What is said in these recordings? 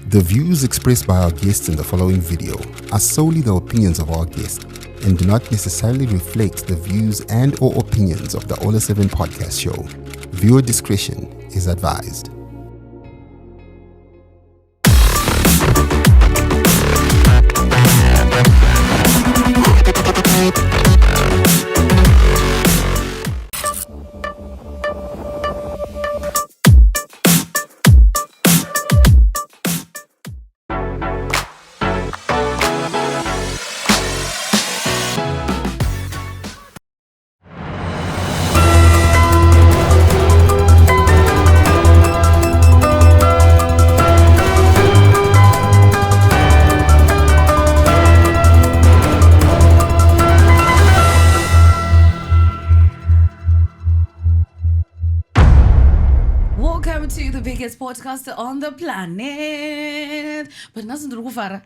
The views expressed by our guests in the following video are solely the opinions of our guests and do not necessarily reflect the views and or opinions of the Ola 7 podcast show. Viewer discretion is advised. Podcast on the planet. But nazi ndiri kufara.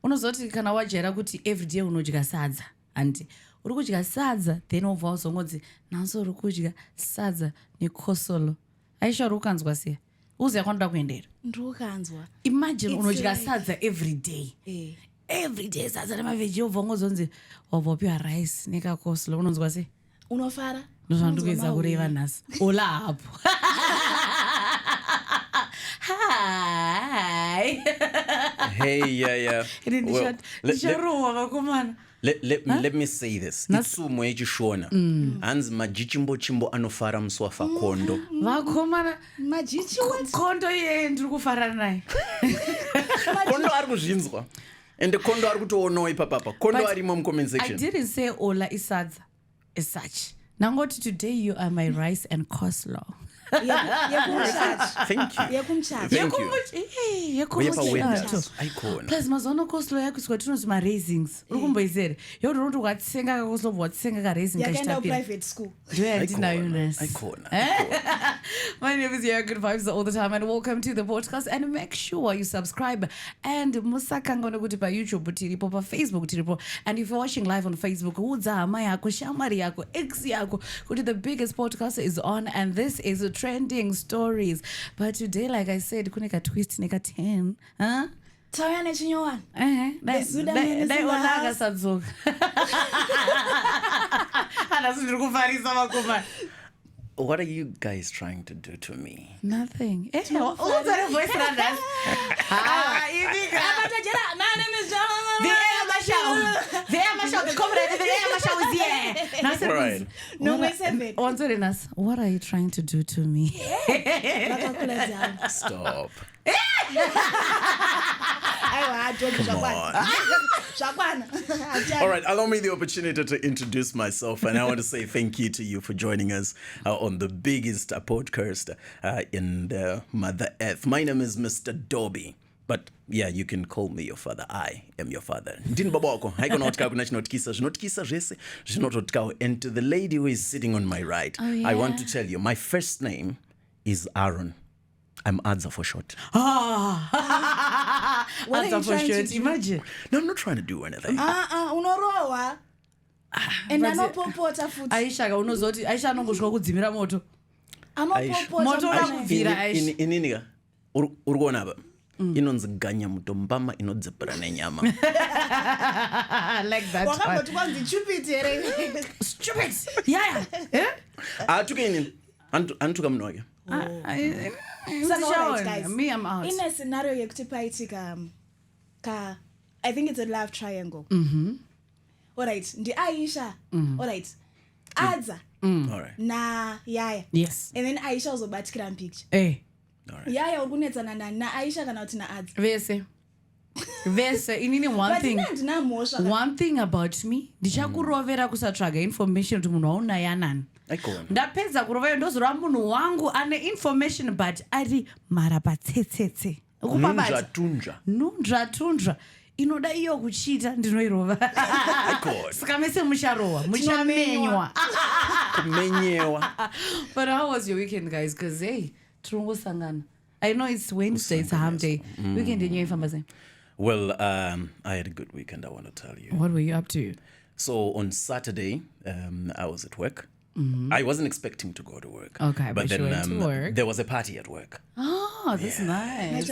Unozoti kana wajera kuti everyday unodya sadza. And uri kudya sadza then obva uzongodzi nanso uri kudya sadza nekosolo. Aisha uri kukanzwa sei? Uziya kwanoda kuendera. Ndiri kukanzwa. Imagine unodya sadza everyday. Everyday sadza nemaveji obva ungozonzi wabva rice nekakosolo unonzwa sei? Unofara? Ndozvandikuedza kureva nhasi. Ola hapo. Hi. Hey, yeah. Well, let me say this. Itsumo echishona. Hanzi majichimbo chimbo anofara muswafa kondo. Vakomana majichi kondo iye ndiri kufara naye. Kondo ari kuzvinzwa. And kondo ari kutoonawo ipapapa. Kondo arimo mucomment section. I didn't say Ola isadza as such. Nangoti today you are my rice and coleslaw. Thank you. Plus mazono coleslaw yako sikutinoti ma-raisins. Uri kumboizere. Yokuti ukatsenga kacoleslaw watsenga ka-raisin kachitapira. Private school. My name is Good Vibes all the time and welcome to the podcast and make sure you subscribe and musakangona kuti pa YouTube tiripo, pa Facebook tiripo, and if you're watching live on Facebook udza hama yako, shamari yako, ex yako kuti the biggest podcast is on and this is trending stories. But today, like I said, kuneka twist neka 10 Tauya nechinyowana. Dai onaga sadzoka. Ana sindiri kufarisa makomana. What are you guys trying to do to me? Nothing. What's that voice like that? My name is John. The comrade, the is here. Right. No, wait a minute. What are you trying to do to me? Stop. Come on. All right, allow me the opportunity to introduce myself, and I want to say thank you to you for joining us on the biggest podcast in the Mother Earth. My name is Mr. Dobby. But yeah, you can call me your father. I am your father. Ndini baba wako. Haiko notka kuna chinotkisa. Chinotkisa jese. Chinotkao. And to the lady who is sitting on my right, I want to tell you, my first name is Aaron. I'm Adza for short. Adza for short. Imagine. No, I'm not trying to do anything. Unorowa. And anopopota futi. Aisha unozoti Aisha anongosvika kudzimira moto. Anopopota. Moto unakubvira Aisha. Ininiga. Urikuona apa. Inonzi ganya mutombama inodzepera nenyama. Like that. Wakamboti kwanzi stupid here. Stupid. Yeah. Atuke inini. Antuka muno wake. Me, I'm out. In a scenario yekuti paitika I think it's a love triangle. All right. Ndi Aisha. All right. Adza. All right. Na Yaya. Yes. And then Aisha uzobatikira mpicture. Right. Yaya ukunetsana na Aisha kana kuti na Adza. Vese inini one thing about me ndichakurovera kusatsvaga information kuti munhu waunaye anani. Ndapedza kurovera ndozorwa munhu wangu ane information but ari marapatsetsetse nunzvatunzva inoda iyo kuchita ndinoirova. Saka mese muchamenywa. But how was your weekend, guys? Because hey, turongosangana. I know it's Wednesday, it's a hump day. Weekend in your family. Well, I had a good weekend, I want to tell you. What were you up to? So on Saturday, I was at work. I wasn't expecting to go to work. Okay, but then you went to work. There was a party at work. Oh, that's nice.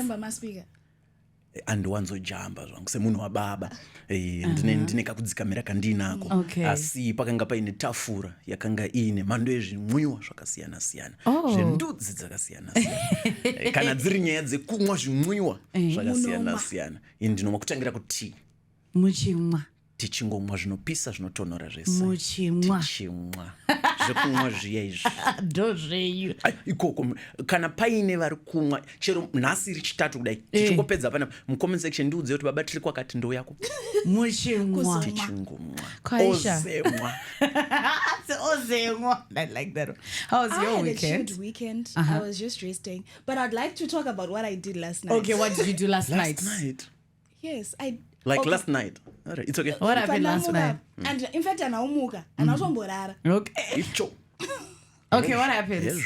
andiwanzojamba zvangu semunhu wababa ndine kakudzikamira kandinako Okay. asi pakanga paine tafura yakanga iine mhando yezvinwiwa zvakasiyana-siyana zvendudzi dzakasiyana-siyana kana dziri nyaya dzekumwa zvinwiwa zvakasiyana-siyana ini ndinomwa kutangira kuti muchimwa tichingomwa zvinopisa zvinotonhora zvese muchimwa tichimwa zvekumwa zviya izvi ndozveyu ikoko kana paine vari kumwa chero nhasi iri chitatu kudai tichingopedza pana mucomment section ndiudze kuti baba tiri kwakati ndo yako muchimwa tichingomwa Kwaisha. ozemwa ozemwa. I like that one. How was I your had weekend? a chilled weekend. I was just resting. But I'd like to talk about what I did last night. Okay, what did you do last night? last night Yes, I... like okay. last night. All right, it's okay. What happened last night? And in fact, anaumuka. Anatomborara. Okay. Icho. Okay, what happened? Yes.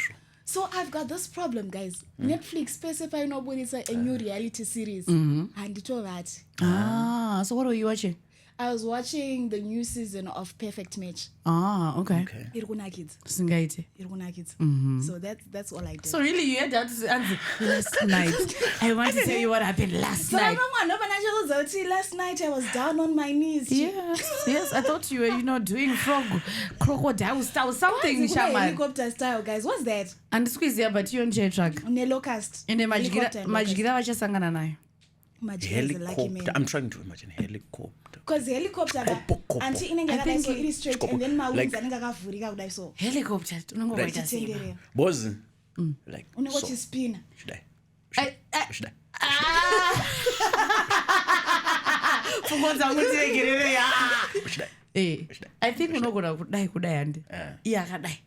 So I've got this problem, guys. Netflix specify nobody it's a new reality series. And it all that. So what were you watching? I was watching the new season of Perfect Match. Okay. Okay. Irukuna kids. Singaite. Irukuna kids. So that's all I did. So really you had that answer last night. I want to tell you what happened last But night. last night I was down on my knees. Yes, I thought you were, doing crocodile style, something, shaman. Helicopter style, guys. What's that? And squeeze here, but you're on jet track. Nelocast. And the Helicopter, Majgira vachasangana nayo. Majira is a lucky Helicopter. man. I'm trying to imagine helicopter. Because helicopter, Kopo. anti inenge I yakadai think so it- iri straight Kopo. and then mawings Like- anenge akavhurika kudai so. Helicopter. Unongoita sei. Titenderera. Boys. Like Unenge so. uchispina. Should I? I- Should I? Pfungwa dzangu dziregerere ya. Should I? I think unogona kudai handi. Iye akadai.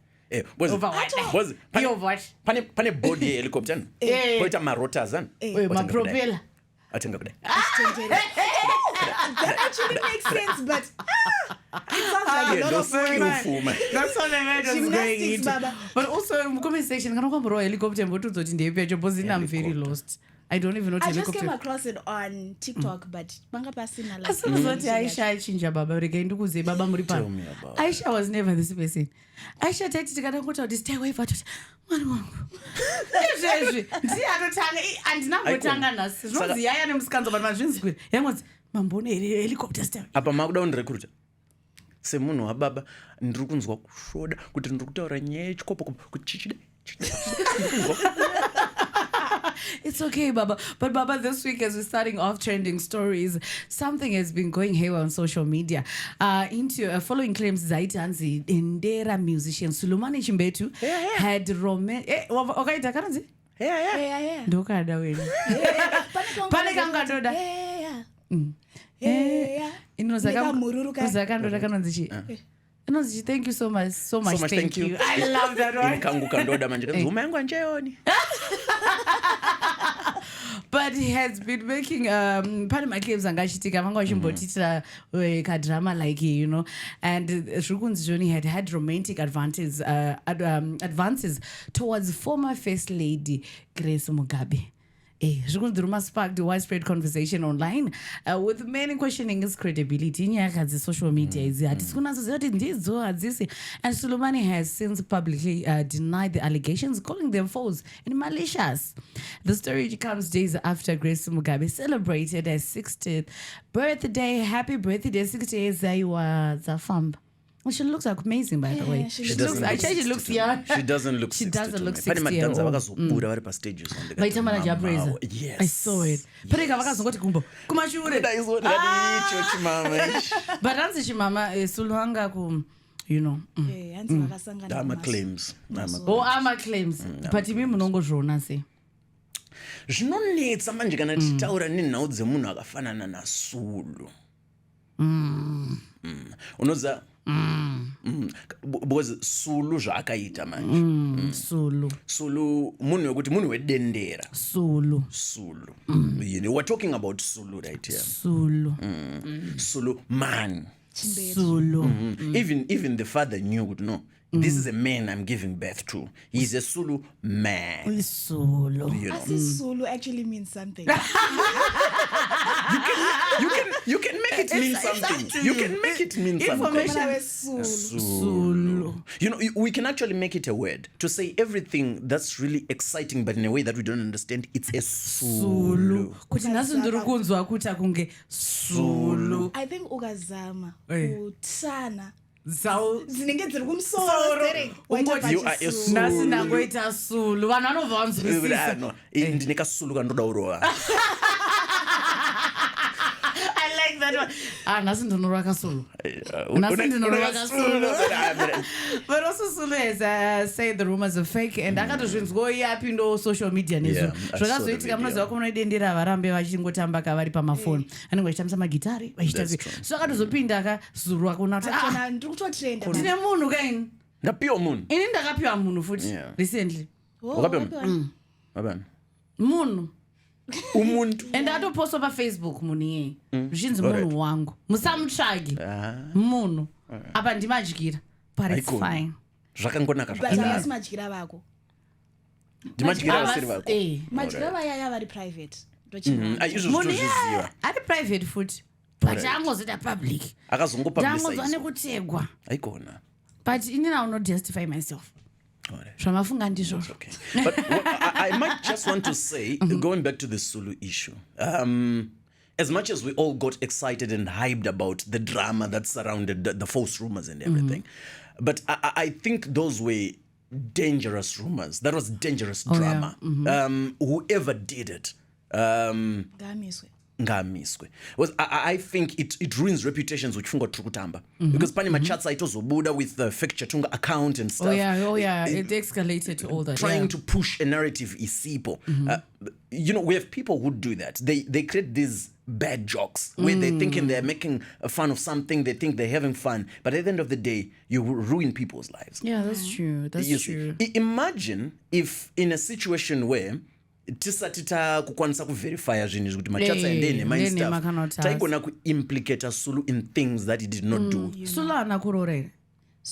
Boys. Over what? Boys. Iye over what? Pane body yehelicopter. Poita marotors an. Mapropeller. Atenga kudai. That actually makes sense, but it sounds like a Yeah, lot no of skillful, man. That's what I meant was going Gymnastics, into. baba. But also in comment section, kana kwambura helicopter mbotuzoti ndeipecho because I'm very lost. I don't even know what I just came helicopter. across it on TikTok, but banga pasina like. As soon as what Aisha achinja baba regai ndikuze baba muri Tell pano. me about Aisha was never this person. Aisha taiti tikada ngota kuti stay away but mwana wangu. Ezvezvi ndiye anotanga andina ngotanga nhasi. Zvinonzi yaya nemusikanzo but mazvinzwi. Yangonzi mambone helicopter stay. apa makuda undirekruta semunhu wababa ndiri kunzwa kushoda kuti ndiri kutaura nyaya yechikopo kuchichida. It's okay, Baba. But Baba, this week as we're starting off trending stories, something has been going haywire on social media. Into following claims Zaitanzi, Indera musician Suluman Chimbetu had romantic. Okay, Takaranzi? Yeah. Ndokada wenu. Pane kangadoda. Yeah. Uzakandoda kanonzi. Anonzi, thank you so much. So much thank you. I love that one. Kangu kandoda manje kanzi huma yangu anjeyoni. But he has been making part of my claims angachitika vanga vachimbotitira kadrama like and Rukun's Johnny had romantic advances towards former first lady Grace Mugabe. Zvikunzi sparked widespread conversation online with many questioning his credibility inyaya social media idzi hatisi kunatsoziva kuti ndidzo hadzisi. And Sulumani has since publicly denied the allegations, calling them false and malicious. The story comes days after Grace Mugabe celebrated her 60th birthday. Happy birthday 60 years aiwa dzafamba. She looks like amazing, by the way. she She doesn't looks. look She looks young. She doesn't look She 60 doesn't to look me. 60 Pane year madanza old. vakazobuda vari pastages Vaita manager appraiser. Yes. I saw it. Pareka vakazongoti kumbo kumashure. Ndaizoda chimama. But hanzi chimama Sulwanga ku hanzi vakasangana Dama naMaso. claims. ama claims. But imi munongozviona sei? Zvinonetsa manje kana tichitaura nenhau dzemunhu akafanana naSulu. Unoziva because Sulu zvaakaita manje. Sulu munhu wekuti munhu wedendera. Sulu. We're talking about Sulu right here. Sulu. Sulu man. Sulu. Even the father knew kuti no. This is a man I'm giving birth to. He's a Sulu man. Sulu. Asi Sulu actually means something. You can make it mean something. You can make it mean something. Information. Sulu. Sulu. You know, we can actually make it a word to say everything that's really exciting, but in a way that we don't understand. It's a Sulu. Kuti nasu ndiri kunzwa kuti akunge Sulu. I think ukazama utsana zinenge dziri kumsoro You are a Sulu. nasi ndangoita Sulu vanhu vanobva vanzwisisa Ndine kasulu kanoda urova. I like that one. Nasi ndinorova kasulu. Nasi ndinorova kasulu. But also Sulu has said the rumors are fake and akatozvinzwa yapindo social media nezvo. Zvakazoitika munoziva ko munoidendera varambe vachingotamba kavari pamafoni. Anenge vachitambisa magitari vachita. So akatozopinda akazurwa kuna kuti ndiri kutotrenda ndine munhu kaini. Ndapiwa munhu. Ini ndakapiwa munhu futi recently. Wakapiwa munhu? Wabani? Munhu. Umuntu. And atoposta paFacebook munhu iyeye. Zvichinzi munhu wangu. Musamutsvage. Munhu. Apa ndimadyira. But it's fine. Zvakangonaka zvakana madyira vako. Ndimadyira vasiri vako. Madyira vaya vari private. Munhu ari private futi. But angozita public. Akazongopublicize. Angozwa nekutegwa. Aikona. But inini I will not justify myself. Zvamafunga ndizvo. Okay. But I might just want to say, going back to the Sulu issue, as much as we all got excited and hyped about the drama that surrounded the false rumors and everything, but I think those were dangerous rumors. That was dangerous drama. Whoever did it, ngamiswe. I think it ruins reputations which funga trukutamba because pani machats aitozobuda with the fake chatunga account and stuff. Oh yeah, it escalated to all that. Trying to push a narrative isipo. You know, we have people who do that. They create these bad jokes where they're thinking they're making fun of something, they think they're having fun, but at the end of the day, you ruin people's lives. Yeah, that's true. That's true. Imagine if in a situation where tisatita kukwanisa kuverifya zvinhu kuti machatsa endene my stuff taigona kuimplicate Sulu in things that he did not do. Sulu ana kurorera.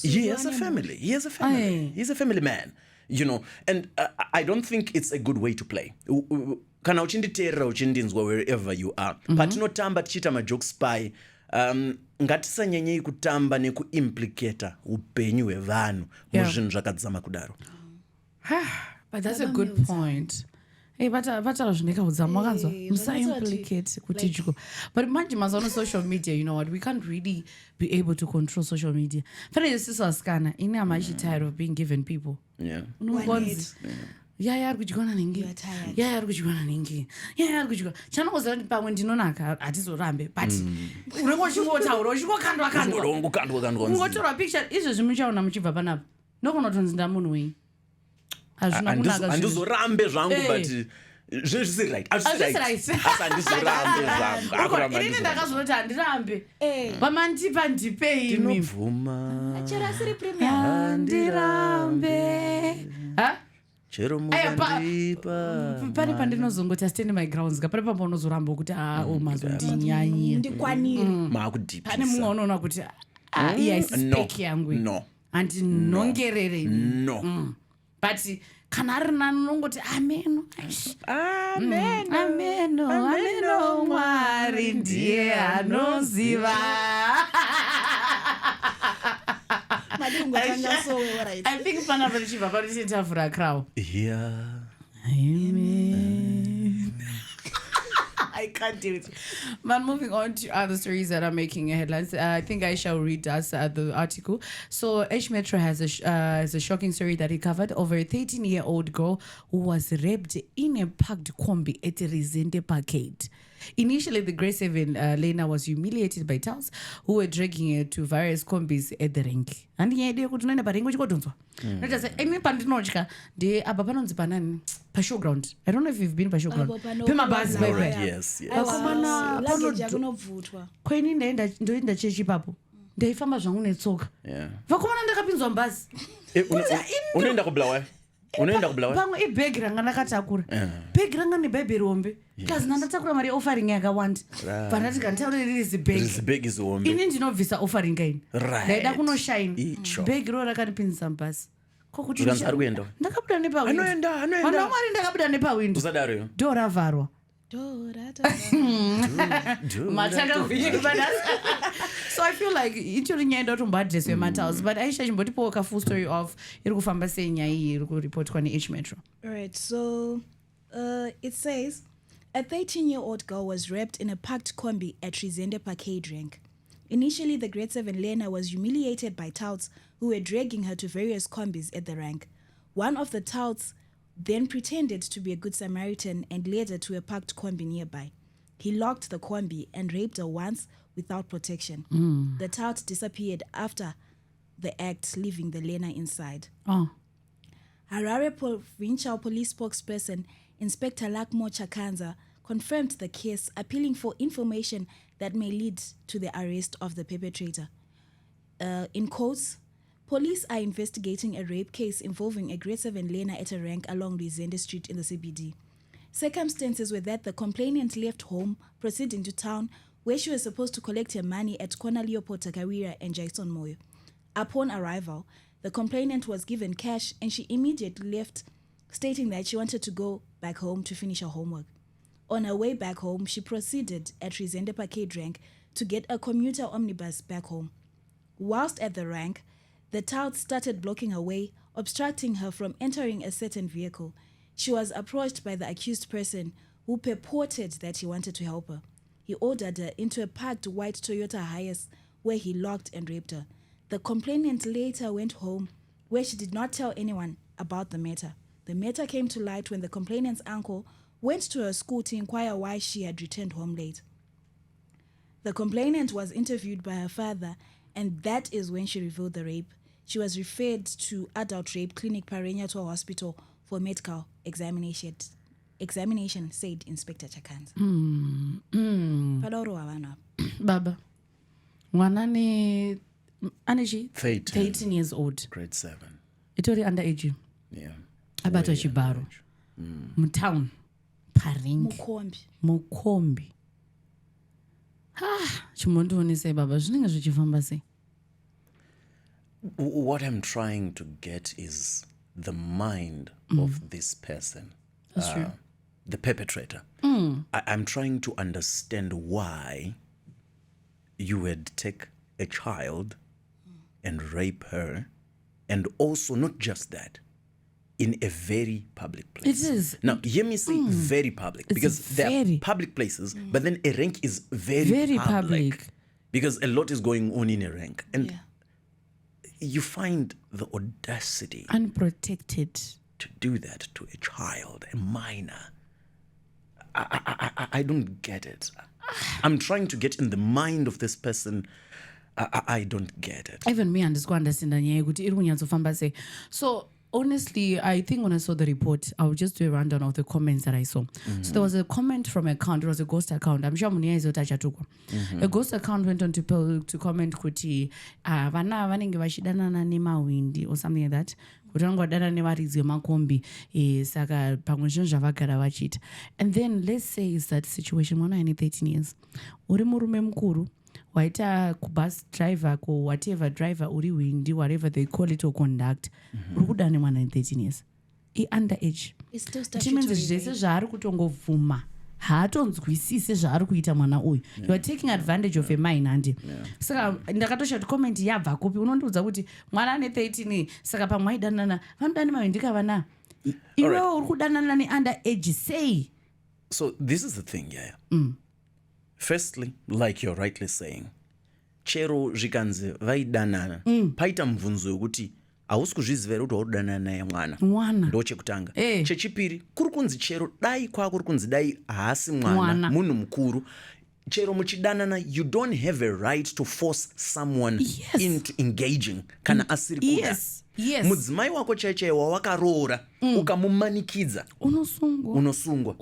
He has a family. He's a family man, you know, and I don't think it's a good way to play. Kana uchinditeerera uchindinzwa wherever you are, patinotamba tichiita majokes spy, ngatisanyanyei kutamba nekuimplicata upenyu hwevanhu muzvinhu zvakadzama kudaro. But that's a good point. Hey, but musa-implicate kutijiko. But imagine on social media, you know what, we can't really be able to control social media. Fana yesiso askana, ini amashi tired of being given people. Yeah. Yaya kujikona ningi. Yaya kujikona ningi. Yaya kujikona. Chana kozera pamwe ndinonaka atizorambe, but unongochingotawura uchingokandwa kandwa. Ungotora picture izvo zvimuchaona muchibva panapa. Nokunotonzi ndamunhu wenyu. Andizorambe zvangu but zvisiri right. Andizorambe zvangu. Ini ndakazoti handirambe. Pamandipa ndipei imi. Ndinobvuma. Chero asiri premier. Handirambe. Chero mundipa. Pane pandinozongoti stand my grounds. Pane pambanozoramba kuti mazondinyanyira. Ndikwanire. Maakudipisa. Pane mumwe unoona kuti iya spec yangu. No. Andinongerere. No. But kana ari nani unongoti ameno Mwari ndiye anoziva. I think panapa tichibva parichitavhura crown. Yeah. Amen. I can't do it. But moving on to other stories that are making headlines, I think I shall read us the article. So, H Metro has a shocking story that he covered over a 13-year-old girl who was raped in a parked combi at Rezende Parkade. Initially, the grade 7 Lena was humiliated by touts who were dragging her to various combis at the rank. And the idea could not have been let us say, any pandinochka, the Abapanons Banan, Pasho ground. I don't know if you've been Pasho ground. Pima bus, Yes. Queen in the doing the Chechi Papu. They found a zone and soak. Yeah. Vakona the capins on bus. Unaenda kublawa. Bango e beg ranga nakatakura. Beg ranga ni baby rombe. Kazi nandatakura mari offering yakawanda. Vanati can tell it is big. This big is rombe. Ini ndino visa offering gain. Right. Daida kuno shine. Beg ro rakanipinza bus. Kokuti ndakabuda nepa window. Anoenda. Mwari ndakabuda nepa window. Usadaro. Dora varwa. So I feel like itori nyaya ndotombadress wematals, but Aisha chimbotipoka full story of iri kufamba sei nyaya iyi iri kuripoti kwani H Metro. Alright, so it says a 13-year-old girl was raped in a parked combi at Rezende Rank. Initially, the grade 7 learner was humiliated by touts who were dragging her to various combis at the rank. One of the touts then pretended to be a good Samaritan and led her to a parked combi nearby. He locked the combi and raped her once without protection. The tout disappeared after the act, leaving the learner inside. Harare Provincial Police spokesperson Inspector Lakmo Chakanza confirmed the case, appealing for information that may lead to the arrest of the perpetrator. In quotes, police are investigating a rape case involving a grade 7 learner at a rank along Rezende Street in the CBD. Circumstances were that the complainant left home, proceeding to town, where she was supposed to collect her money at Kona Leopold Takawira and Jason Moyo. Upon arrival, the complainant was given cash and she immediately left, stating that she wanted to go back home to finish her homework. On her way back home, she proceeded at Rezende Rank to get a commuter omnibus back home. Whilst at the rank, the tout started blocking her way, obstructing her from entering a certain vehicle. She was approached by the accused person, who purported that he wanted to help her. He ordered her into a parked white Toyota Hiace, where he locked and raped her. The complainant later went home, where she did not tell anyone about the matter. The matter came to light when the complainant's uncle went to her school to inquire why she had returned home late. The complainant was interviewed by her father, and that is when she revealed the rape. She was referred to Adult Rape Clinic Parenyato Hospital for medical examination, said Inspector Chakanza. Baba, Wanani Anishi, 13 years old. Grade 7. Itori underage. Yeah. Abato Chibaro. Mtown. Paring. Mukombi. Chimondu ni say baba, zvinenge zvichifamba sei? What I'm trying to get is the mind of this person. That's true. The perpetrator. I'm trying to understand why you would take a child and rape her, and also not just that, in a very public place. It is. Now, hear me say very public, because there are public places, but then a rank is very public. Because a lot is going on in a rank. And you find the audacity. Unprotected. To do that to a child, a minor. I don't get it. I'm trying to get in the mind of this person. I don't get it. Even me understand say. So honestly, I think when I saw the report, I'll just do a rundown of the comments that I saw. So there was a comment from an account. It was a ghost account. I'm sure Munia is a ghost account went on to comment kuti vana vanenge vachidana nemawindi or something like that. Kutangodana nevaridzi vemakombi saka pamwe zvinhu zvavagara vachita. And then let's say it's that situation mwana ane 13 years. Uri murume mukuru waita kubus driver ko whatever driver uri windi whatever they call it or conduct uri kuda nemwana ane 13 years. Underage. Chimenzi zvese zvaari kutongovhuma haatonzwisise zvaari kuita mwana uyu. You are taking advantage of a minor andi. Saka ndakatosha comment yabva kupi unondiudza kuti mwana ane 13 saka pamwe aidanana vanodana mavindika vana. Iwe uri kudanana ne-underage say. So this is the thing, Firstly, like you're rightly saying, chero zvikanzi vaidanana paita mubvunzo yokuti hausi kuzviziva here kuti wakudanana naye mwana ndochekutanga. Chechipiri kuri kunzi chero dai kwako kuri kunzi dai haasi mwana munhu mukuru, chero muchidanana you don't have a right to force someone into engaging kana asiri kuda. Mudzimai wako chaichaiwa wawakaroora ukamumanikidza unosungwa.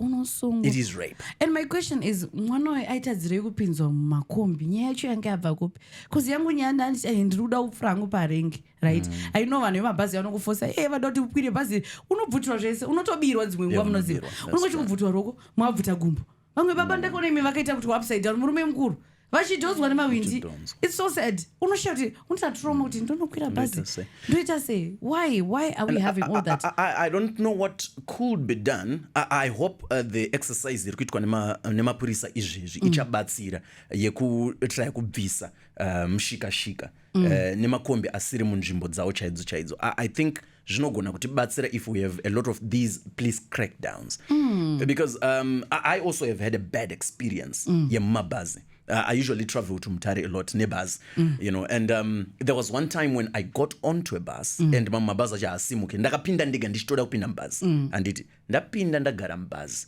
It is rape. And my question is, mwana wayo aitadzirei kupinzwa mumakombi? Nyaya yacho yanga yabva kupi? Because yangu nyaya ndanditi ndiri kuda kupfura hangu parengi, right? I know vanhu vemabhazi vanokufosa vadoti ukwire bhazi unobvutirwa zvese, unotobirwa dzimwe nguva munoziva. Unongochi kubvutirwa roko mwabvuta gumbo. Vamwe baba ndakaona imi vakaita kuti upside down, murume mukuru vachidhonzwa nemawindi. It's so sad. Unoshaura kuti unotrauma kuti ndonokwira bhazi ndoita sei. Why are we having all that? I don't know what could be done. I hope the exercise iri kuitwa nemapurisa izvezvi ichabatsira yekutry kubvisa mshika-shika nemakombi asiri munzvimbo dzavo chaidzo. I think zvinogona kutibatsira if we have a lot of these police crackdowns. Because I also have had a bad experience yemumabhazi. I usually travel to Mutare a lot, nebus, you know, and there was one time when I got onto a bus and mabhazi acha asimuke ndakapinda ndega ndichitoda kupinda mubhazi anditi ndapinda ndagara mubhazi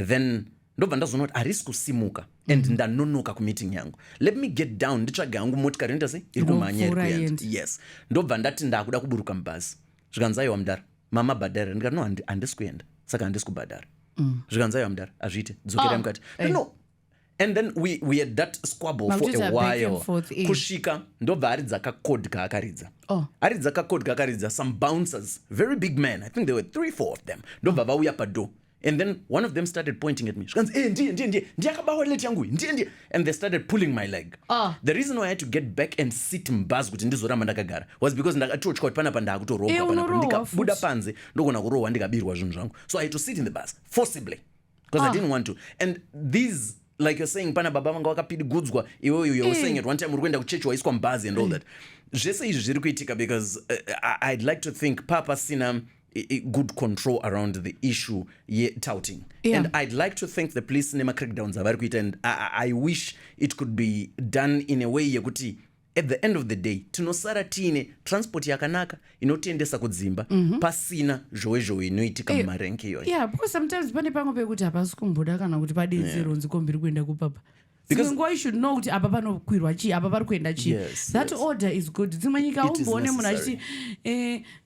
then ndobva ndazoona kuti harisi kusimuka and ndanonoka kumeeting yangu. Let me get down nditsvage yangu motikari inoita sei iri kumhanya iri kuenda. Yes, ndobva ndati ndakuda kuburuka mubhazi zvikanzi aiwa mudhara mama bhadhara ndikati no handisi kuenda saka handisi kubhadhara zvikanzi aiwa mudhara azviite dzokerai mukati no. And then we had that squabble for a while. Kusvika ndobva aridza kakodhika akaridza. Aridza kakodhika akaridza some bouncers, very big men. I think there were 3-4 of them. Ndobva vauya pado. And then one of them started pointing at me. Zvikanzi ndiye akabawa leti yangu ndiye. And they started pulling my leg. The reason why I had to get back and sit mubhazi kuti ndizoramba ndakagara was because ndakatotya kuti panapa ndakutorohwa panapa ndikabuda panze ndogona kurohwa ndikabirwa zvinhu zvangu. So I had to sit in the bus forcibly because I didn't want to. And these, like you're saying, pana baba vanga vakapidigudzwa iweyo you were saying at one time uri kuenda kuchechi waiswa mubhazi and all that. Zvese izvi zviri kuitika because I'd like to think papa sina good control around the issue touting. And I'd like to think the police nema crackdowns avari kuita, and I wish it could be done in a way yekuti at the end of the day tinosara tiine transport yakanaka inotiendesa kudzimba pasina zhowe inoitika mumarenki iyoyo. Yeah, because sometimes pane pamwe pekuti hapasi kumboda kana kuti padetse ronzi kombiri kuenda kupapa. Because you should know kuti apa panokwirwa chii apa pari kuenda chii. That order is good. Dzimwe nyika umboone munhu achiti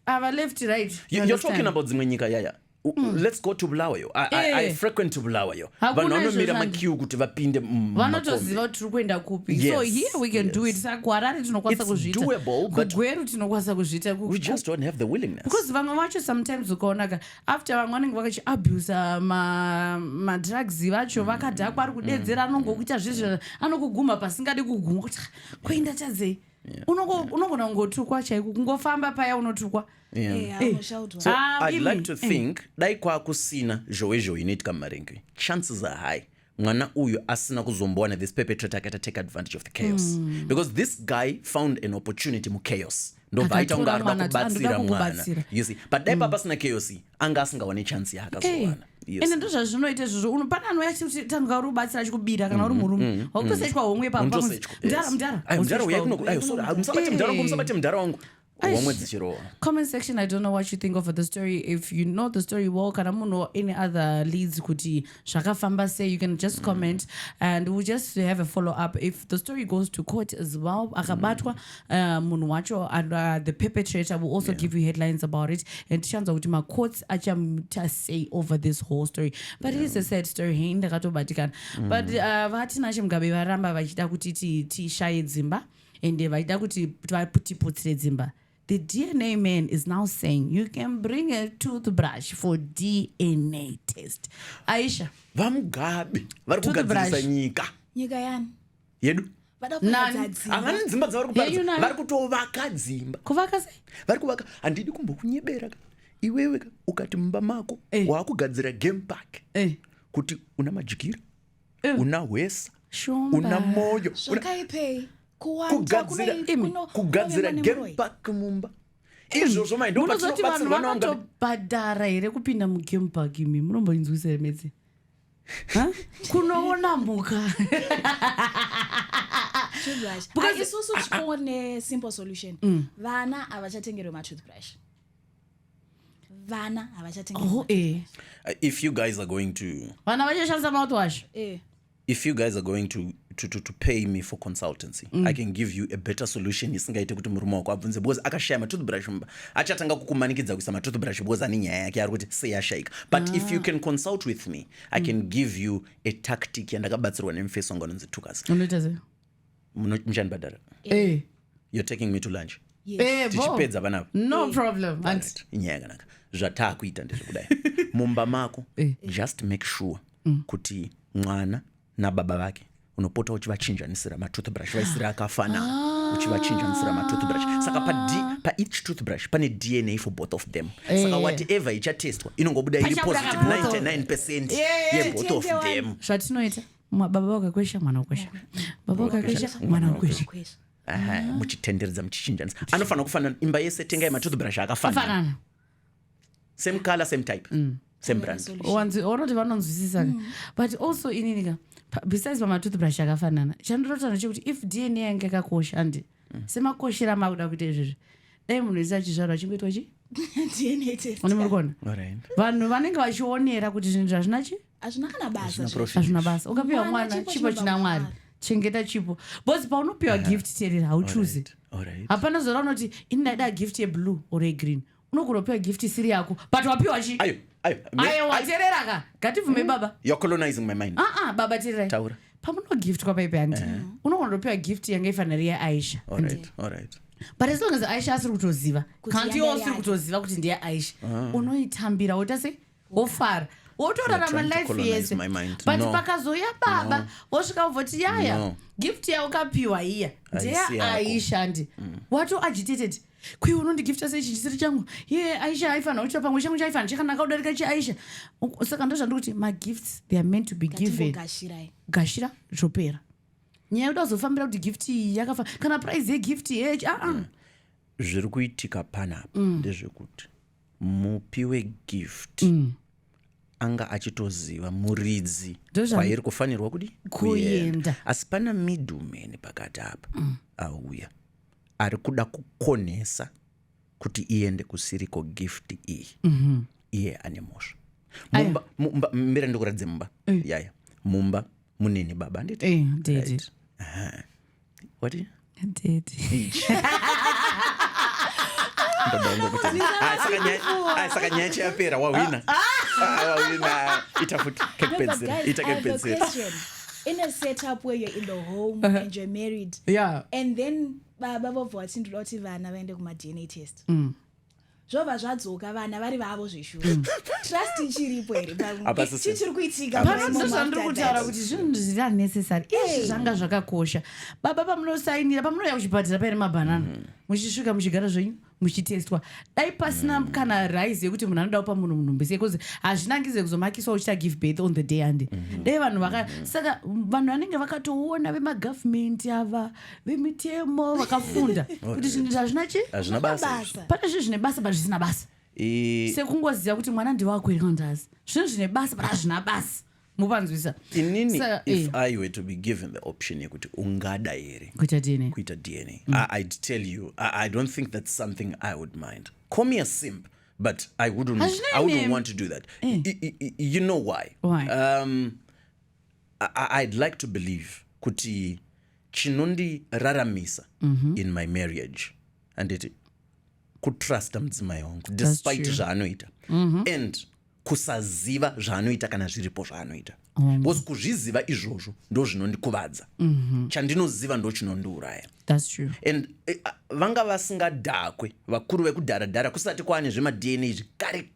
ava left right. You're talking about dzimwe nyika yaya. Let's go to Bulawayo. I frequent Bulawayo. Vanomira makiu kuti vapinde vanotoziva kuti tiri kuenda kupi. So here we can do it. Saka kuHarare tinokwanisa kuzviita. It's doable, but kuGweru tinokwanisa kuzviita. We just don't have the willingness. Because vamwe vacho sometimes ukaona after vamwe vanenge vakachiabuse madrugs vacho vakadhakwa ari kudedzera anongokuita zvizvo anokuguma pasingadi kuguma kuti kuenda chadzei. Unogona kungotukwa chaiko kungofamba paya unotukwa. So I'd like to think dai kwakusina zhowe inoitika mumarengi, chances are high mwana uyu asina kuzombowana this perpetrator akata take advantage of the chaos, because this guy found an opportunity mu chaos ndobva aita kunge arida kubatsira mwana, you see, but dai papasina chaos anga asingawane chance yakazowana. Ende ndozva zvinoita izvozvo pana anoyachi kuti tanga uri kubatsira achikubira kana uri murume wakutosetywa homwe pamusabate mudhara wangu. Comment section, I don't know what you think of the story. If you know the story well, kana munhu any other leads kuti zvakafamba say, you can just comment and we'll just have a follow up. If the story goes to court as well, akabatwa munhu wacho and the perpetrator will also give you headlines about it, and chanza kuti ma courts achamuta say over this whole story. But it is a sad story here ndakatobatikana. But vatina chimgabe varamba vachida kuti tishaye dzimba ende vaida kuti tiputsire dzimba. The DNA man is now saying you can bring a toothbrush for DNA test. Aisha, vamugabe vari kugadzirisa nyika yani yedu havana dzimba dzavari vari kutovaka dzimba. Kuvaka sei? Vari kuvaka. Handidi kumbokunyebera iwewe ukati mumba mako waakugadzira game park kuti una majikira una hwesa una moyo zvakaipei kugadzira game park mumba izvozvo munozoti vanhu vanotobhadhara here kupinda mugame park imi munomboinzwisa here medzi kunoona mhuka. isusu tione simple solution. Vana havachatengerwe matoothbrush. Vana havachatengerwe. If you guys are going to vana vachashandisa mouthwash, if you guys are going to pay me for consultancy, I can give you a better solution isingaite kuti murume wako abvunze, because akashaya matoothbrush mumba achatanga kukumanikidza kuisa matoothbrush because ane nyaya yake ari kuti seyashayika. But if you can consult with me, I can give you a tactic yandakabatsirwa nemufeso wangu anonzi Tukas. Unoita sei? Muchandibhadhara. You're taking me to lunch. Tichipedza vanapa. No problem. Inyaya yakanaka. Zvatakuita ndezvekudai. Mumba mako just make sure kuti mwana nababa vake unopota uchivachinjanisira matoothbrush vaisira akafanana uchivachinjanisira matoothbrush saka pa each toothbrush pane DNA for both of them saka whatever ichatestwa inongobuda iri positive 99% yeboth of them. Zvatinoita baba vakakwesha mwana ukwesha, baba vakakwesha mwana ukwesha. Muchitenderedza muchichinjanisa anofanira kufanana. Imba yese tengai matoothbrush akafanana, same color same type same brand. Onoti vanonzwisisa but also ininika besides pamatoothbrush akafanana chandirotana chekuti if DNA yange yakakosha andi semakoshera makuda kuita izvozvi dai munhu isi achizvarwa chingoitwa chi DNA test. Muri kuona vanhu vanenge vachionera kuti zvinhu zvazvinachi hazvina basa. Ukapiwa mwana chipo china Mwari, chengeta chipo bcause paunopiwa gift terera hauchuzi. Hapana zora unoti ini ndaida gift yeblue or yegreen, unogona kupiwa gift isiri yako but wapiwa chi ayo waterera ka ngatibvume baba. You're colonizing my mind. Baba tererai Taura. Pamuno gift kwapaipi handi unogona kupiwa gift yange ifanira yeAisha. Alright. But as long as Aisha asiri kutoziva kanti iwo usiri kutoziva kuti ndiye Aisha unoitambira wota sei wofara wotorarama life yese but pakazoya baba wosvika uvoti yaya gift yaukapiwa iya ndeye Aisha ndi wato agitated kwi unondigifta sei chisiri changu ye Aisha aifanira kuchita pamwe changu chaifanira chakanaka kudarika chiAisha. Saka ndozvandiri kuti magifts they are meant to be given. Gashira zvopera nyaya yoda kuzofambira kuti gift iyi yakafa kana prize yegift yechi zviri kuitika panapa ndezvekuti mupi wegift anga achitoziva muridzi kwairi kufanirwa kudi kuenda, asi pana middleman pakati apa auya ari kuda kukonesa kuti iende kusiriko gift iyi iye ane mhosva. Mbira ndikuradze mumba yaya mumba munini baba nditi right. What? Dead. Saka nyachi yapera wawina. Wawina ita in a setup where you're in the home and you're married. And then baba vovoti ndoti vana vaende kuma DNA test. Zvova zvadzoka vana vari vavo zveshuru. Trust ichiripo here pamwe. Chichiri kuitika. Panozvandiri kutaura kuti zvinhu zviri unnecessary. Izvi zvanga zvakakosha. Baba pamunosainira pamunoya kuchibhadhira paine mabhanana. Muchisvika muchigara zvenyu muchitestwa. Dai pasina kana rise yekuti munhu anoda kupa munhu munhumbese because hazvinangize kuzomakiswa uchita give birth on the day ande. Dai vanhu saka vanhu vanenge vakatoona vemagovernment ava vemitemo vakafunda kuti zvinhu zvazvinachi hazvina basa. Pane zvinhu zvine basa but zvisina basa. Sekungoziva kuti mwana ndiwako iri kandazi. Zvinhu zvine basa but hazvina basa. Mupanzwisa. Inini if I were to be given the option yekuti ungada here kuita DNA, I'd tell you I don't think that's something I would mind. Call me a simp, but I wouldn't want to do that. You know why? I'd like to believe kuti chinondi raramisa in my marriage and it kutrust mudzimai wangu despite zvaanoita and kusaziva zvaanoita kana zviripo zvaanoita. Because kuzviziva izvozvo ndo zvinondikuvadza. Chandinoziva ndo chinondiuraya. That's true. And vanga vasingadhakwe vakuru vekudharadhara kusati kwaane zvema DNA izvi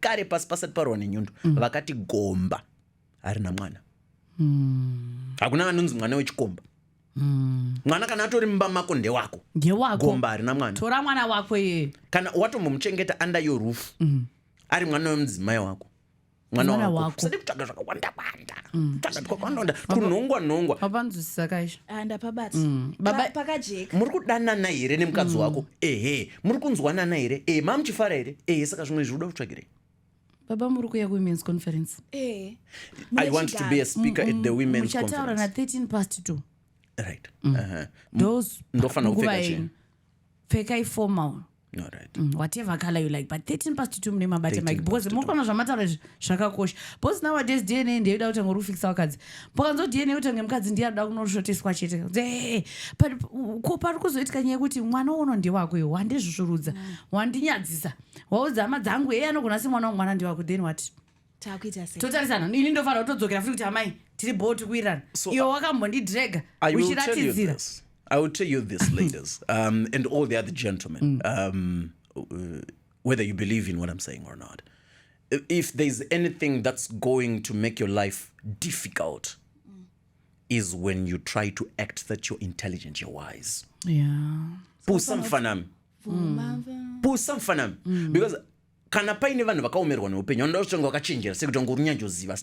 kare pasi pasati parwa nenyundo vakati gomba harina mwana. Hakuna vanonzi mwana wechikomba. Mwana kana atori mumba mako ndewako. Gomba harina mwana. Tora mwana wako ye. Kana watombomuchengeta under your roof ari mwana wemudzimai wako. Mwana wako sadi kutsvaga zvakawanda kutsvaga twakawanda kunhongwa papanzwisisa kaisha ndapabata baba pakajeka muri kudanana here nemukadzi wako muri kunzwanana here mamuchifara here saka zvimwe zviri kuda kutsvagirei baba muri kuya kuwomen's conference I want to be a speaker at the women's conference muchataura na 13:02 right those ndofana kupfeka chini pfekai formal. No, right. Whatever color you like, but 13:02 mune mabata mic because mukona zvamataura zvakakosha. Because nowadays DNA ndeyoda kuti ngorufikisa wakadzi. Pakanzo DNA kuti ngemukadzi ndiye anoda kunoshoteswa chete. But ko pari kuzoitika nyaya kuti mwana uno ndi wako iwe wandizvuzvurudza. Wandinyadzisa. Waudza hama dzangu anogona se mwana mwana ndi wako then what? Takuita sei. Totarisana. Ini ndofara kutodzokera futi kuti amai tiri boat kuirana. Iwe wakambondidrega. Uchiratidzira. I will tell you this, ladies, and all the other gentlemen, whether you believe in what I'm saying or not. If there's anything that's going to make your life difficult, is when you try to act that you're intelligent, you're wise. Yeah. Pusamfanam. Because kana paine vanhu vakaomerwa neupenyu vanoda kutonga vakachenjera sekuti ngo runyanjoziva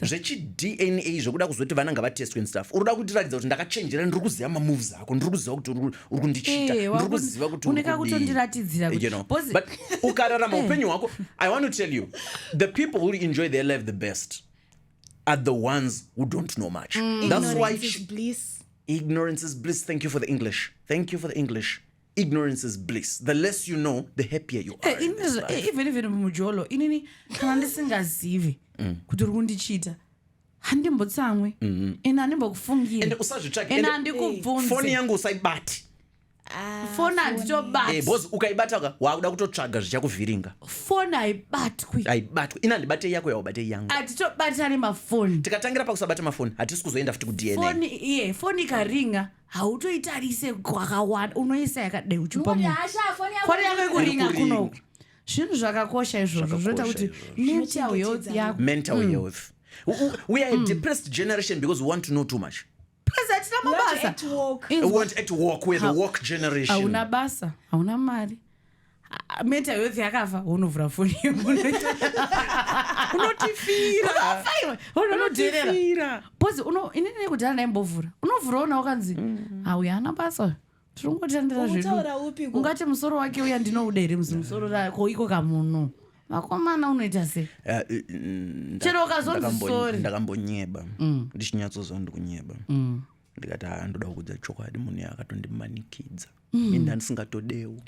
zvechi-DNA zvokuda kuzoti vana ngavatestwe and stuff uri kuda kutiratidza kuti ndakachenjera ndiri kuziva mamoves ako ndiri kuziva kuti uri kundichita ndiri kuziva kuti uneka kutondiratidzira but ukararama upenyu hwako I want to tell you the people who enjoy their life the best are the ones who don't know much. That's why ignorance is bliss. Thank you for the English. Ignorance is bliss. The less you know, the happier you are. Even mujolo inini kana ndisingazivi kuti uri kundichita handimbotsamwe ena handimbokufungira ende usazvitsvake ena handikubvunze foni yangu usaibati foni handitobati bozi ukaibata wakuda kutotsvaga zvichakuvhiringa foni haibatwi ina handibate yako yaubate yangu hatitobatani mafoni tikatangira pakusabata mafoni hatisi kuzoenda futi kuDNA foni ikaringa hautoitarise kwakawanda unoisa yakadai uchipa foni yako ikuringa kunoku zvinhu zvakakosha izvozvo zvoita kuti mental health yako mental health we are a depressed generation because we want to know too much. We want to walk with the walk generation. Hauna basa, hauna mari. Mental health yakafa, unovhura foni unotifira. Bozi inini kudhara ndaimbovhura. Unovhura una wakanzi. Uyu hana basa. Tirongotandira zvedu. Ungati musoro wake uya ndinoudere musoro rako iko kamunhu. Vakomana unoita sei? Chero ukazonzi sorry. Ndakambonyeba. Ndichinyatsozwa ndikunyeba. Ndikati ndoda kudza chokwadi munhu akatondimanikidza. Ini ndandisingatodewo.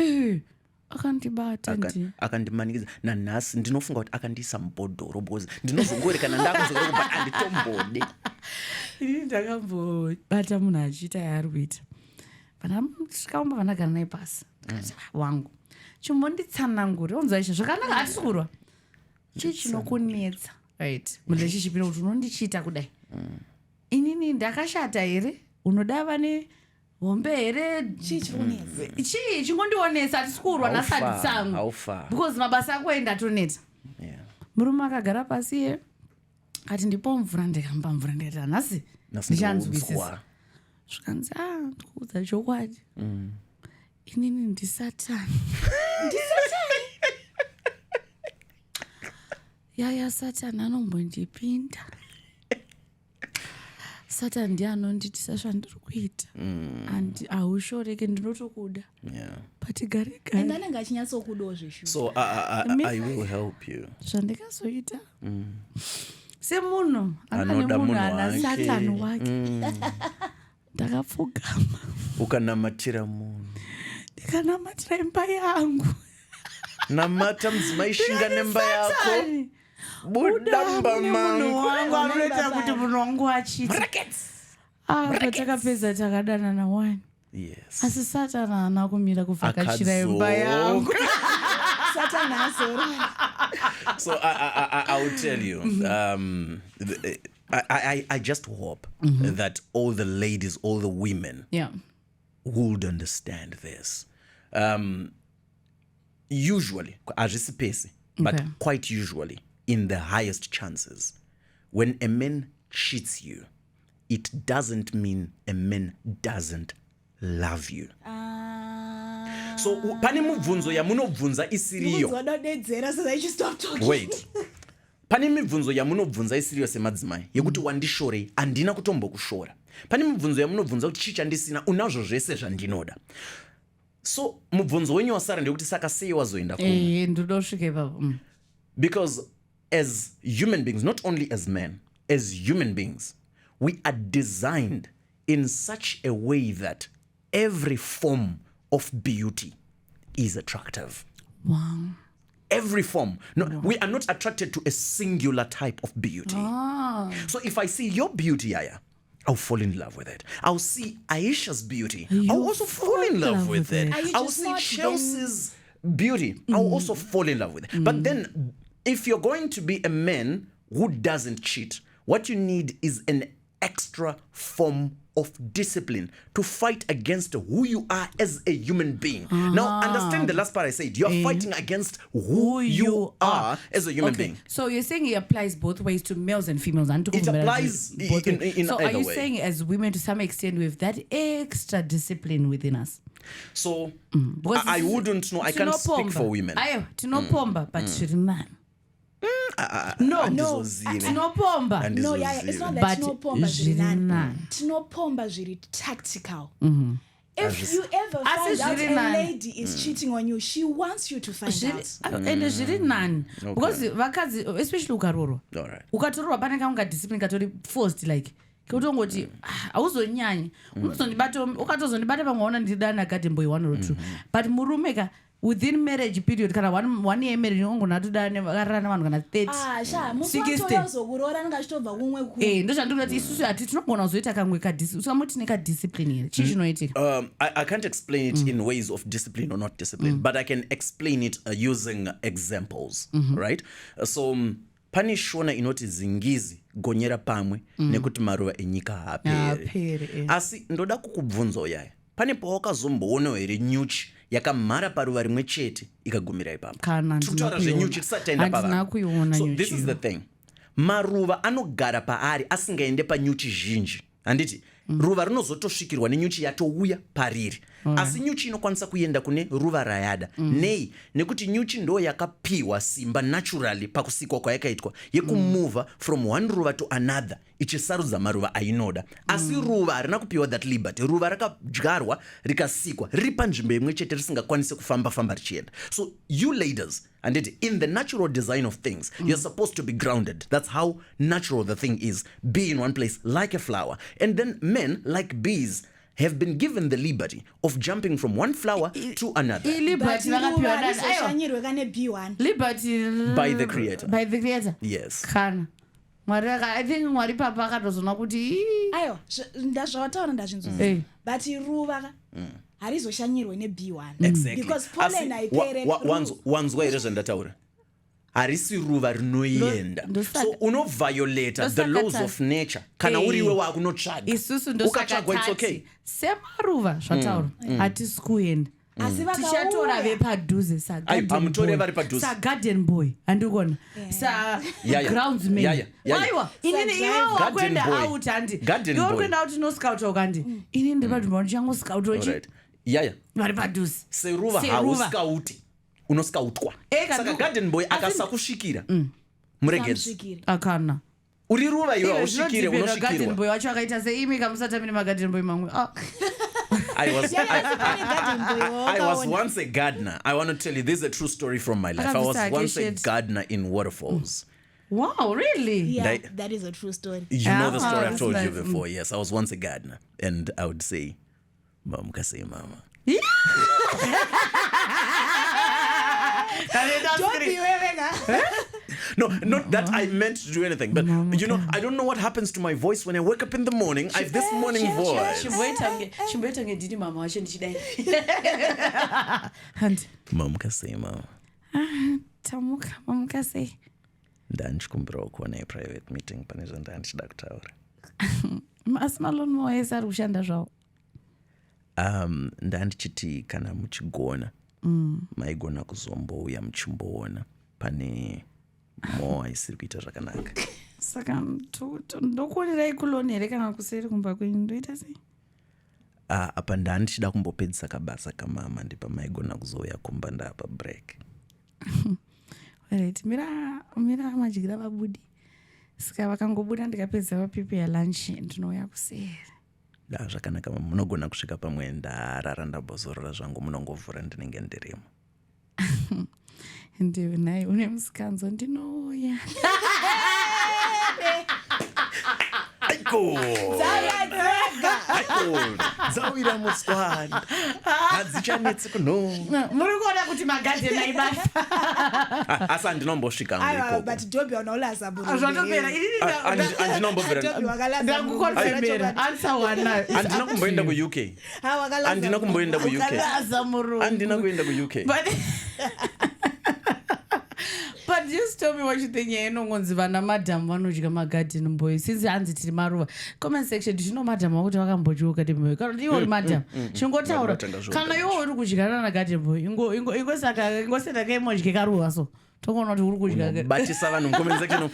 Akandibata ndi. Akandimanikidza. Nanhasi ndinofunga kuti akandiisa mubhodhoro because ndinozongorekana ndakuzokera kuba anditombode. Ini ndakambobata munhu achiita yaari kuita. Ndakaamba vanagara naye pasi. Wangu. Chimbonditsanangura unzwa izvo zvakanaka hatisi kurwa chinokunetsa right relationship kuti unondichita kudai inini ndakashata here unoda vane hombe here chii chingondionesa hatisi kurwa nasati tsangu because mabasa ako endatoneta murume akagara pasi iye ati ndipo mvura ndikamba mvura ndikati nhasi ndichanzwisisa zvikanzi ndikuudza chokwadi inini ndisatani yaya satani anombondipinda satani ndiye anonditisa zvandiri kuita haushoreke ndinotokuda patigaregare anenge achinyatsokudawo zveshu so I will help you zvandikazoita semunhu ane munhu ana satani wake ndakapfugama ukanamatira munhu ndikanamatira imba yangu namata mudzimai shinga nemba yako budamba mangu wangu anoita kuti munhu wangu achita patakapedza takadanana wani asi satani haana kumira kuvhakachira imba yangu satani azoro so I will tell you I just hope that all the ladies, all the women would understand this. Usually, but quite usually, in the highest chances, when a man cheats you, it doesn't mean a man doesn't love you. So, pane mubvunzo yamunobvunza isiriyo. Wait. Pane mibvunzo yamunobvunza isiriyo semadzimai yekuti wandishorei andina kutombokushora. Pane mibvunzo yamunobvunza kuti chii chandisina unazvo zvese zvandinoda. So mubvunzo wenyu wasara ndekuti saka sei wazoenda kumwe. Ndodosvika ipapo. Because as human beings, not only as men, as human beings, we are designed in such a way that every form of beauty is attractive. Wow. Every form. No, we are not attracted to a singular type of beauty. So if I see your beauty, Aya, I'll fall in love with it. I'll see Aisha's beauty. I'll also fall in love with it. I'll see Chelsea's beauty. I'll also fall in love with it. But then, if you're going to be a man who doesn't cheat, what you need is an extra form of discipline to fight against who you are as a human being. Now, understand the last part I said. You are fighting against who you are as a human being. So you're saying it applies both ways to males and females. It applies in so either are you way. saying as women to some extent we have that extra discipline within us? So I wouldn't know. I can't speak for women. Ayo, tinopomba, but tirinan. No, Tinopomba. no, yeah, it's not that But tinopomba zviri nani. nani. Tinopomba zviri tactical. If you ever Asi find out zviri a nani. lady is cheating on you, she wants you to find out. And zviri nani. Because vakadzi, especially ukarorwa. All right. Ukatorwa panenge unga discipline katori forced like kutongoti hauzonyanyi ukatozondibata pamwe waona ndidana garden boy 1 or 2 but murume ka within marriage period kana 1 year marriage ungonatodane vakarana vanhu kana 30 ndochandikuti isusu hati tinogona kuzoita kamwe usamoti nekadiscipline here chii chinoitika. I can't explain it in ways of discipline or not discipline, but I can explain it using examples, right? So pane shona inoti zingizi gonyera pamwe nekuti maruva enyika haaperi. Asi ndoda kukubvunza yaya, pane pawakazomboona here nyuchi yakamhara paruva rimwe chete ikagumira ipapo? Tikutaura zvenyuchi tisatenda pavanhu. So this is the thing. Maruva anogara paari asingaende panyuchi zhinji. Handiti ruva rinozotosvikirwa nenyuchi yatouya pariri. Asi nyuchi inokwanisa kuenda kune ruva rayada. Nei, nekuti nyuchi ndo yakapiwa simba naturally pakusikwa kwayakaitwa yekumova from one ruva to another ichisarudza maruva ainoda. Asi ruva harina kupiwa that liberty. Ruva rakadyarwa rikasikwa riri panzvimbo imwe chete risingakwanisi kufamba richienda. So you ladies, and in the natural design of things, you're supposed to be grounded. That's how natural the thing is. Be in one place like a flower. And then men, like bees, have been given the liberty of jumping from one flower to another. Liberty By the Creator. By the Creator. Yes. Kana. I think mwari papa akatozona kuti ayo ndazvataura ndazvinzwa. But ruva harizoshanyirwe ne-B1. Exactly. Because pollen haipere. Wanzwa here zvandataura. Harisi ruva rinoenda. So unoviolate the laws of nature. Kana uriwe wakunotsvaga. Isusu Ukatsvagwa, it's okay. Semaruva zvataura hatisi kuenda. Tichatora vepadhuze sagarden boy andikona sagroundsman aiwa inini iwe wakwenda out handi iwe wakwenda out noscout wakandi inini ndiri padhumba ndichango-scout ochi vari padhuze seruva hauscauti unoscoutwa saka garden boy akasakusvikira muregedzi akana uri ruva iwe hausvikire garden unosvikirwa. boy wacho akaita seimi kamusatamine magarden boy mamwe I was once a gardener. I want to tell you, this is a true story from my life. I was once a gardener in Waterfalls. Wow, really? Yeah, that is a true story. You know the story I've told you before. Yes, I was once a gardener. And I would say, Mom, say mama. Don't be wearing No, not that I meant to do anything, but you know, I don't know what happens to my voice when I wake up in the morning. I have this morning voice. Chimboita ngedidi mama wacho ndichidai. Mom, say mama. Tamuka, mama kasi. Ndanchikumbira kuona private meeting pane zvandandichida kutaura. Asi maloni mawaisa ari kushanda zvavo. Ndandichiti kana muchigona maigona kuzombouya muchimboona pane moa isiri kuita zvakanaka. Saka ndokuonerai kuloni here kana kuseri kumba kwenyu ndoita sei? Apa ndandichida kumbopedzisa kabasa kamama ndipo maigona kuzouya kumba ndapa break. Right, mira madyira vabudi. Saka vakangobuda ndikapedza vapipi ya lunch ndinouya kuseri. Zvakanaka munogona kusvika pamwe ndarara ndambozorora zvangu munongovhura ndinenge ndirimo. Ndiwe naye une musikanzo ndinouya. Aiko dzawira muswanda hadzichanetsi kunhonga. Muri kuona kuti magadheni aibasa. Asi handinombosvika ikoko. But Dobby unaulaza buru. Zvatopera handinombobvera. Ndakukonfirmera answer one now. Handina kumboenda ku-UK. Handina kumboenda ku-UK. Wakalaza muru. Handina kuenda ku-UK. But you Just tell me what you think. Yeah, no one's vana madam vanodya magarden boy. Since hanzi tiri maruva. Comment section ndino madam wakuti vakambojoka demo. Kana ndiwo madam. Chingotaura. Kana iwo uri kudyana na garden boy. Ingosenda kaimodya karuva so. Tokoona kuti uri kudya. Batisa vanhu comment section.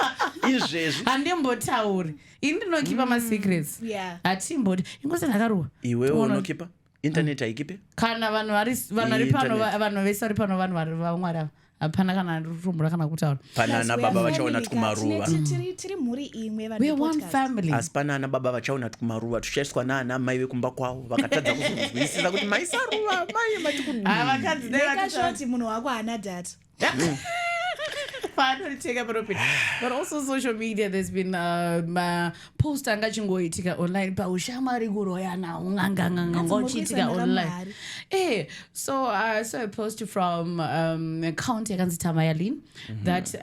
Izvezvi. Handimbotauri. Ini ndinokipa ma secrets. Yeah. Atimboti. Ingosenda karuva. Iwewe unokipa? Internet haikipe? Kana vanhu vari pano vanhu vese vari pano vanhu vari vamwara. Hapana kana rumbura kana kutaura. Panana baba vachaona tukumaruva. Tiri muri imwe vanhu. We are one family. Asi panana baba vachaona tukumaruva tuchaiswa naana mai vekumba kwavo vakatadza kuzvinzwisisa kuti maisaruva mai matikudu. Vakadzi nekashoti munhu wako hana data. But also social media, there's been post angachingoitika online paushamwari kuroyana ungangangangochitika online. So I saw a post from account yakanzi Tamayalin that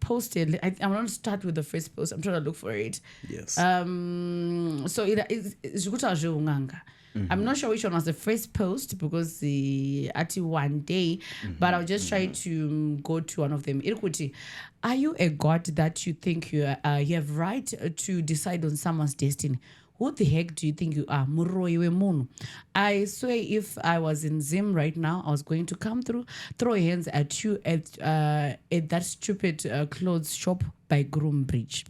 posted. I'm going to start with the first post. I'm trying to look for it. Yes. So it's unganga. I'm not sure which one was the first post because at one day, but I'll just try to go to one of them. Irkuti, are you a god that you think you have right to decide on someone's destiny? Who the heck do you think you are? Muroiwe munu. I swear if I was in Zim right now, I was going to come through, throw hands at you at that stupid clothes shop by Groom Bridge.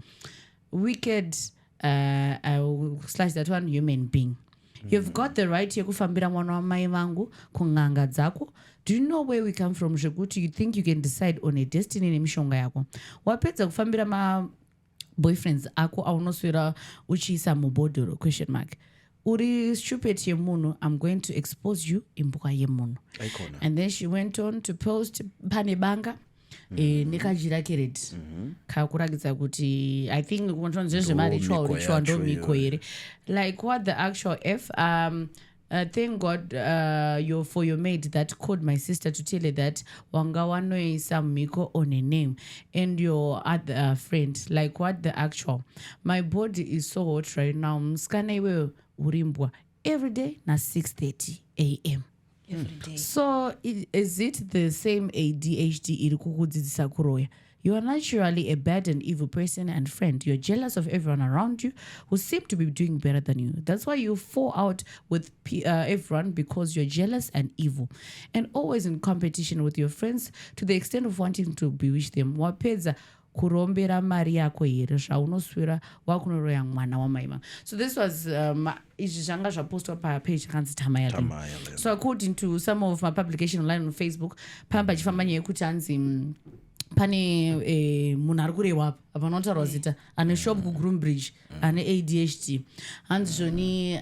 Wicked, I will slash that one, human being. You've got the right yekufambira mwana wa mai vangu kunganga dzako. Do you know where we come from? Zvekuti you think you can decide on a destiny nemishonga yako. Wapedza kufambira ma boyfriends ako aunoswera uchiisa mubhodhoro ? Uri stupid yemunhu, I'm going to expose you imbuka yemunhu. And then she went on to post pane banga. Nekajira kereti kakurakidza kuti I think ritual ndomiko here, like what the actual f. Thank God for your maid that called my sister to tell her that wanga wanoisa miko on a name and your other friend, like what the actual. My body is so hot right now. Mskana iwe urimbwa every day na 6:30 a.m. So is it the same ADHD iri kukudzidzisa kuroya? You are naturally a bad and evil person and friend. You're jealous of everyone around you who seem to be doing better than you. That's why you fall out with everyone, because you're jealous and evil and always in competition with your friends to the extent of wanting to bewitch them. Wapedza kurombera mari yako here zvaunoswera wakunoroya mwana wamaima. So this was izvi zvanga zvapostwa papage yakanzi Tamayalin. So according to some of my publication online on Facebook, pamba chifamba nyaya yekuti hanzi pane munhu ari kurehwa apa panotaurwa zita ane shop kuGroom Bridge ane ADHD. Hanzi zvoni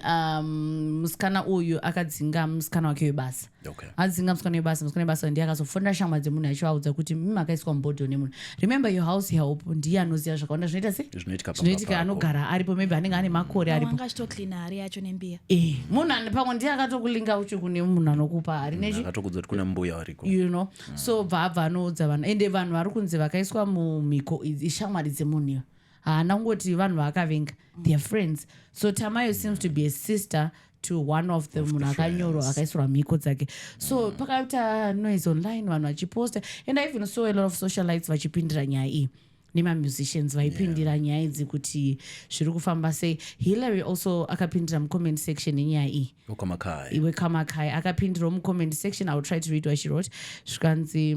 musikana uyu akadzinga musikana wake webasa. Adzinga musikana webasa ndiye akazofonera shamwari dzemunhu achivaudza kuti makaiswa mubhodhoro nemunhu. Remember your house help ndiye anoziva zvakawanda zvinoita sei zvinoitika, anogara aripo, maybe anenge ane makore aripo, angachitoklina hari yacho nembiya. Munhu ane pamwe ndiye akatokulinga uchi kune munhu anokupa hari nechi akatokudza kuti kuna mbuya wariko, you know. So bva anoudza vanhu, ende vanhu vari kunzi vakaiswa mumhiko ishamwari dzemunhu iyo, haana ngoti vanhu vaakavenga, they are friends. So Tamayo seems to be a sister to one of the munhu akanyorwa akaiswa mhiko dzake. So pakaita noise online, vanhu vachiposta, and I even saw a lot of socialites vachipindira nyaya iyi nemamusicians vaipindira nyaya idzi kuti zviri kufamba sei. Hillary also akapindira mucomment section yenyaya iyi. Iwe Kamakai akapindirawo mucomment section. I will try to read what she wrote. Zvikanzi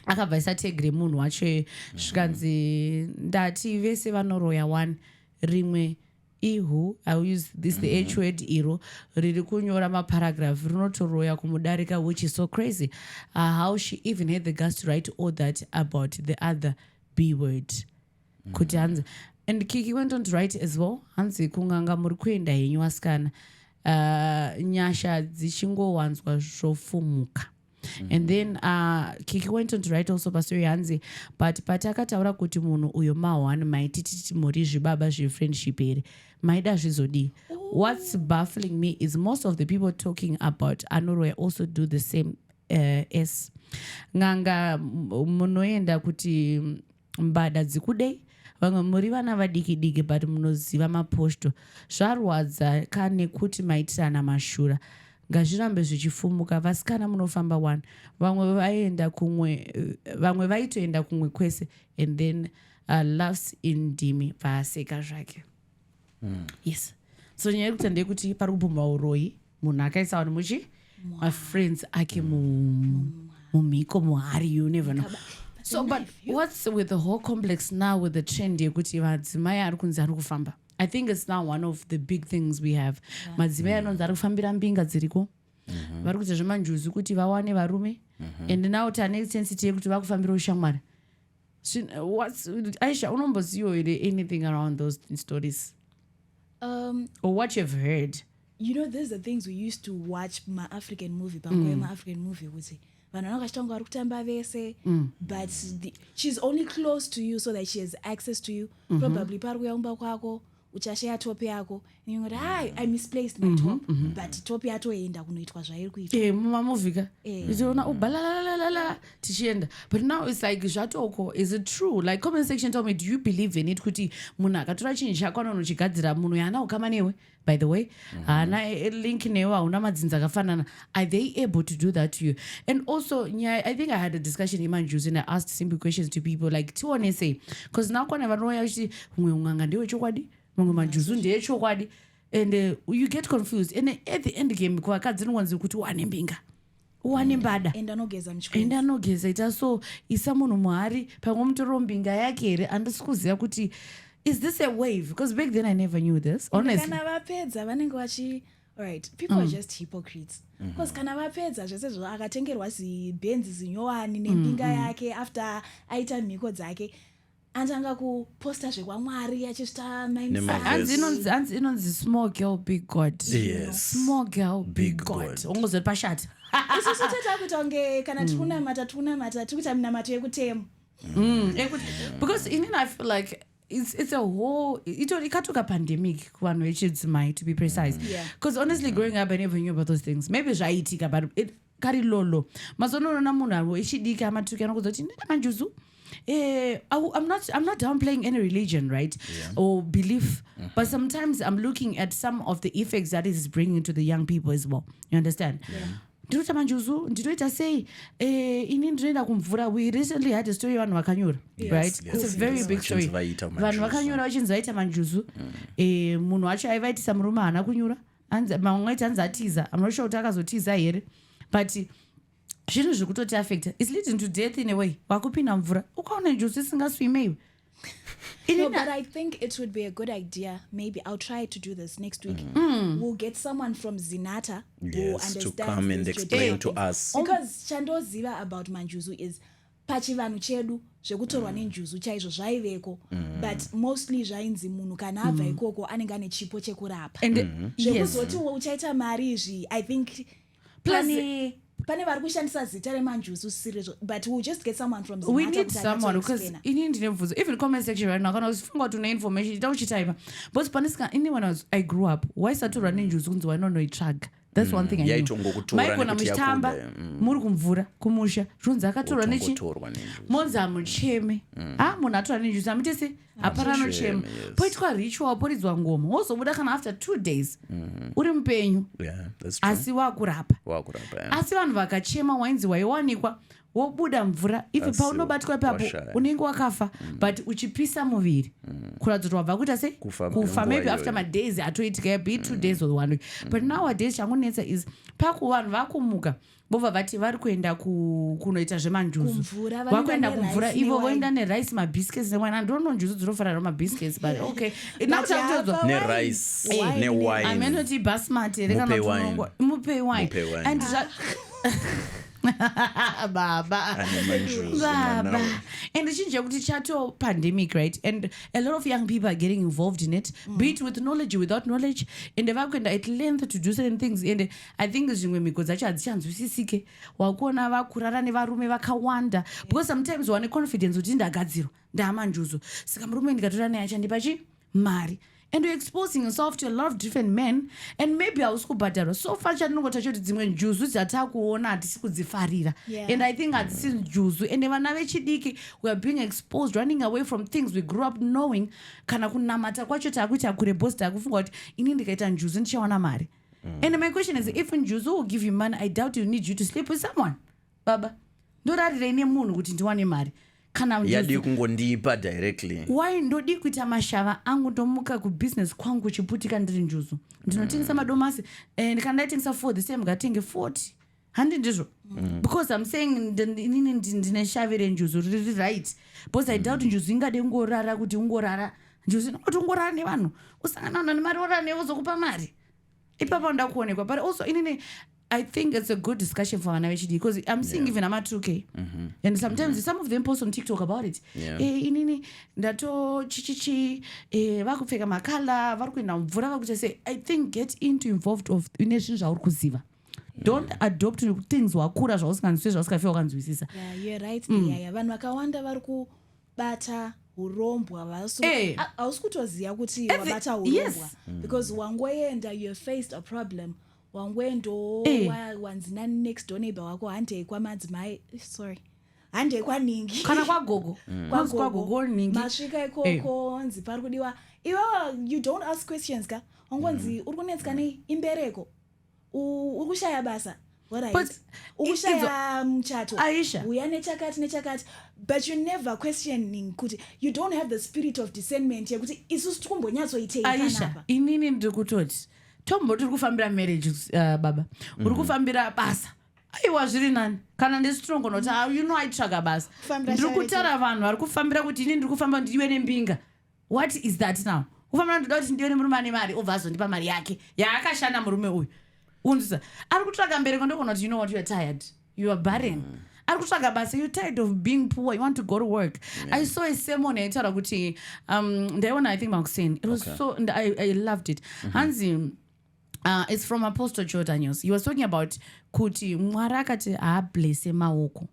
akabva isategre munhu wacho zvikanzi ndati vese vanoroya one rimwe ihu, I will use this the H word iro riri kunyora maparagraph rinotoroya kumudarika, which is so crazy. How she even had the guts to write all that about the other B word. Kuti hanzi, and Kiki went on to write as well, hanzi kunganga muri kuenda henyu wasikana, nyasha dzichingowanzwa zvofumuka. And then Kiki went on to write also pastori hanzi, but patakataura kuti munhu uyo mahwani maitititi muri zvibaba zvefriendship here maida zvizodi. What's baffling me is most of the people talking about Anoroya also do the same as nganga munoenda kuti mbada dzikudei, vamwe muri vana vadiki-diki but munoziva maposto. Zvarwadza kane kuti maitirana mashura. ngazvirambe zvichifumuka. Vasikana munofamba 1, vamwe vaenda kumwe, vamwe vaitoenda kumwe kwese, and then loves in dimi vaseka zvake. Yes. So nyaya yekuti ndekuti pari kubumba uroyi munhu akaisa vanhu muchi friends ake mumhiko muhari, you never know. So but what's with the whole complex now with the trend yekuti madzimai ari kunzi ari kufamba? I think it's now one of the big things we have. Madzimai anonzi ari kufambira mbinga dziriko, vari kuita zvemanjuzi kuti vawane varume, and now tane sensitive yekuti vakufambira ushamwari. What's Aisha, unombozivo here anything around those stories? Or what you've heard? You know, there's the things we used to watch ma-African movie, but she's only close to you so that she has access to you. Probably uchashare top yako, and you go, hi, I misplaced my top, but top yato enda kunoitwa zvairi kuitwa. Mama movie ka. Izoona ubalalalala tichienda. But now it's like zvatoko, is it true? Like comment section told me, do you believe in it kuti munhu akatora chinhu chako anochigadzira munhu yana ukama newe? By the way, na link newe hauna madzinza akafanana. Are they able to do that to you? And also, yeah, I think I had a discussion in Manjuzi and I asked simple questions to people like tione say, because now kwana vanoya kuti umwe unganga ndiwe chokwadi, mumwe manjuzu ndiye chokwadi, and you get confused. And at the end game kwakadzi nwanzi kuti wane mbinga, wane mbada, enda nogeza ita. So isa munhu muhari pamwe mutoro mbinga yake here, andisikuziva kuti is this a wave? Because back then I never knew this, honestly. Alright, people are just hypocrites. Because kana vapedza zvese akatengerwa zibenzi zinyowani nembinga yake after aita mhiko dzake, antanga kuposta zvekwamwari achisvita hanzi inonzi small girl big god. Yes. Small girl big god. Ongozoti pashati. Isusu tata kuti onge kana tikunamata tikuita minamato yekutemu. Because I feel like it's a whole ikatoka pandemic kuvanhu vechidzimai, to be precise. Because honestly growing up I never knew about those things. Maybe zvaiitika but it kari lolo. Mazonoona munhu avo echidiki amatuki anokuzoti ndina manjuzu. I'm not downplaying any religion, right? Or belief, but sometimes I'm looking at some of the effects that is bringing to the young people as well. You understand? Ndinoita manjuzu, ndinoita sei, ini ndinoenda kumvura. We recently had a story vanhu vakanyora, right? It's a very big story. Vanhu vakanyora vachinzi vaita manjuzu. Munhu wacho aivaitisa murume haana kunyura. Mamwe aiti hanzi atiza. I'm not sure kuti akazotiza here. But zvinhu zviri kutoti affect, it's leading to death in a way. Wakupinda mvura ukaona njuzu isingaswimeiwe. No, but I think it would be a good idea. Maybe I'll try to do this next week. We'll get someone from Zinata who understands to come and explain to us. Because chandoziva about manjuzu is pachivanhu chedu zvekutorwa nenjuzu chaizvo zvaiveko, but mostly zvainzi munhu kana abva ikoko anenge ane chipo chekurapa. Zvekuzoti uchaita mari izvi, I think pane vari kushandisa zita remanjuzu sirezvo, but we'll just get someone from Zinata. We need someone, because ini ndinebvunzo even comment section right now kana usifunga kuti une information ita uchitaipa, but panisika ini when I grew up waisatorwa nenjuzu kunzi wainonoitsvaga. That's one thing I knew. Maikona muchitamba muri kumvura kumusha zvunzi akatorwa nechi monzi amucheme. Munhu atorwa nenjuzu amite se hapana anochema. Poitwa ritual poridzwa ngoma wozobuda kana after 2 days uri mupenyu asi wakurapa. Asi vanhu vakachema wainzi waiwanikwa wobuda mvura ifi paunobatwa ipapo unenge wakafa, but uchipisa muviri kuratidza kuti wabva kuita sei kufa, maybe after madays atoitika be 2 days or 1 week. But nowadays changunetsa is pakuvanhu vakumuka vobva vati vari kuenda kunoita zvemanjuzu, vakuenda kumvura ivo voenda nerice mabiscuits newana. I don't know njuzu dzinofanira mabiscuits, but okay nerice newine amenoti basmati mupe wine and baba and chinja kuti chato pandemic, right? And a lot of young people are getting involved in it, be it with knowledge or without knowledge, and vakuenda at length to do certain things. And I think zvimwe miko dzacho hadzichanzwisisike. Wakuona vakurara nevarume vakawanda, because sometimes wane confidence kuti ndagadzirwa ndamanjuzu saka murume ndikatora naye achandipa mari, and you're exposing yourself to a lot of different men, and maybe hausi kubhadharwa. So far chandinongota choti dzimwe njuzu dzatakuona hatisi kudzifarira, and I think hadzisi njuzu. And vana vechidiki we are being exposed, running away from things we grew up knowing. Kana kunamata kwacho takuita kure boss takufunga kuti ini ndikaita njuzu ndichawana mari. And my question is, if Njuzu will give you money, I doubt you need you to sleep with someone. Baba, ndorarire nemunhu kuti ndiwane mari. Kana yadi kungondipa directly. Why ndodi kuita mashava angu ndomuka kubusiness kwangu chiputika ndiri Njuzu. Ndinotengesa madomasi ndikandaitengesa for the same ngatenge 40. Handi ndizvo. Because I'm saying inini ndineshavire Njuzu riri right. Because I doubt Njuzu ingade ngorara kuti ungorara. Njuzu kuti ungorara nevanhu. Usangana nemari orara nevozokupa mari. Ipapa ndakuonekwa. But also inini I think it's a good discussion for an HD because I'm seeing even I'm at 2K. And sometimes some of them post on TikTok about it. Inini ndato chichichi vakupfeka makala varikuenda mvura vakuti say I think get involved of inezvinhu zvauri kuziva. Don't adopt things wakura zvausinganzwisisa zvausikafika wakanzwisisa. Yeah, you're right. Yeah, vanhu vakawanda vari kubata urombwa hausi kutoziva kuti wabata urombwa because wangoenda you faced a problem. Wangwendo wanzina next door neighbor wako handei kwamadzimai handei kwaningi kana kwagogo kwagogo ningi masvika ikoko nzi pari kudiwa iwe you don't ask questions ka wangonzi uri kunetsika neimbereko uri kushaya basa ukushaya muchato uya nechakati but you never questioning kuti you don't have the spirit of discernment yekuti isusu tikumbonyatsoitei panapa. Inini ndiri kutoti Tombo tiri kufambira marriage baba. Uri kufambira basa. Aiwa zviri nani. Kana ndesitrongo noti you know I traga basa. Ndiri kutara vanhu vari kufambira kuti ini ndiri kufamba ndiwe nembinga. What is that now? Ufambira ndoda kuti ndiwe nemurume ane mari obva azondipa mari yake. Yaakashanda murume uyu. Unzisa. Ari kutraga mbereko ndokona kuti you know what you are tired. You are barren. Ari kutraga basa you're tired of being poor. You want to go to work. I saw a sermon yaitaura kuti ndaiona I think Maxine. It was so and I loved it. Hanzi it's from Apostle Jordanius. He was talking about kuti Mwari akati blesse maoko.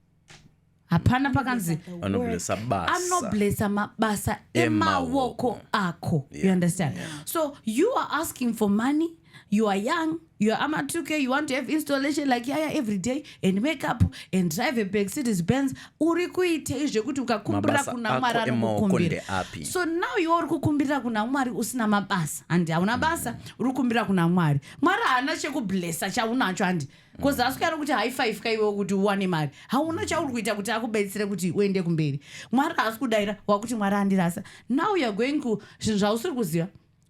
Hapana pakanzi anoblessa mabasa emawoko ako. You understand? So you are asking for money. You are young, you are ama 2K, you want to have installation like Yaya every day and makeup and drive a big Mercedes Benz. Uri kuite zvekuti ukakumbira kuna Mwari anokukumbira. So now you are kukumbira kuna Mwari usina mabasa and hauna basa uri kukumbira kuna Mwari. Mwari haana chekublessa chaunacho andi. Because aswera kuti high five kaiwe kuti uwane mari. Hauna chauri kuita kuti akubetsere kuti uende kumberi. Mwari asikudaira wakuti Mwari andirasa. Now you are going ku zvinhu zvausiri kuziva.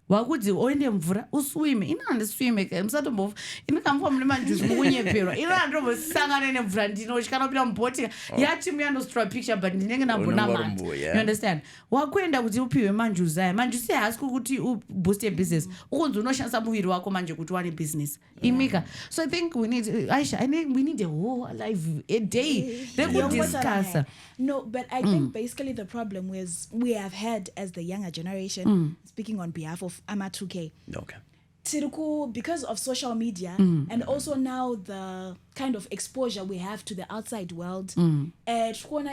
Wakuti oende mvura uswime ina handiswime musatombofa ini kamva mune manjuzi mukunyeperwa ina handombosangana nemvura ndinotyana kupinda mubhotika yatimu yandostora picture but ndinenge nambona mati you understand wakuenda kuti upiwe manjuzi aya manjuzi haasi kuti ubooste business ukunzi unoshandisa muviri wako manje kuti wane business imika. So I think we need Aisha, I think we need a whole live a day discuss. No, but I think basically the problem was we have had as the younger generation, speaking on behalf of Ama 2K. Okay. Tiruku, because of social media and also now the kind of exposure we have to the outside world, we're seeing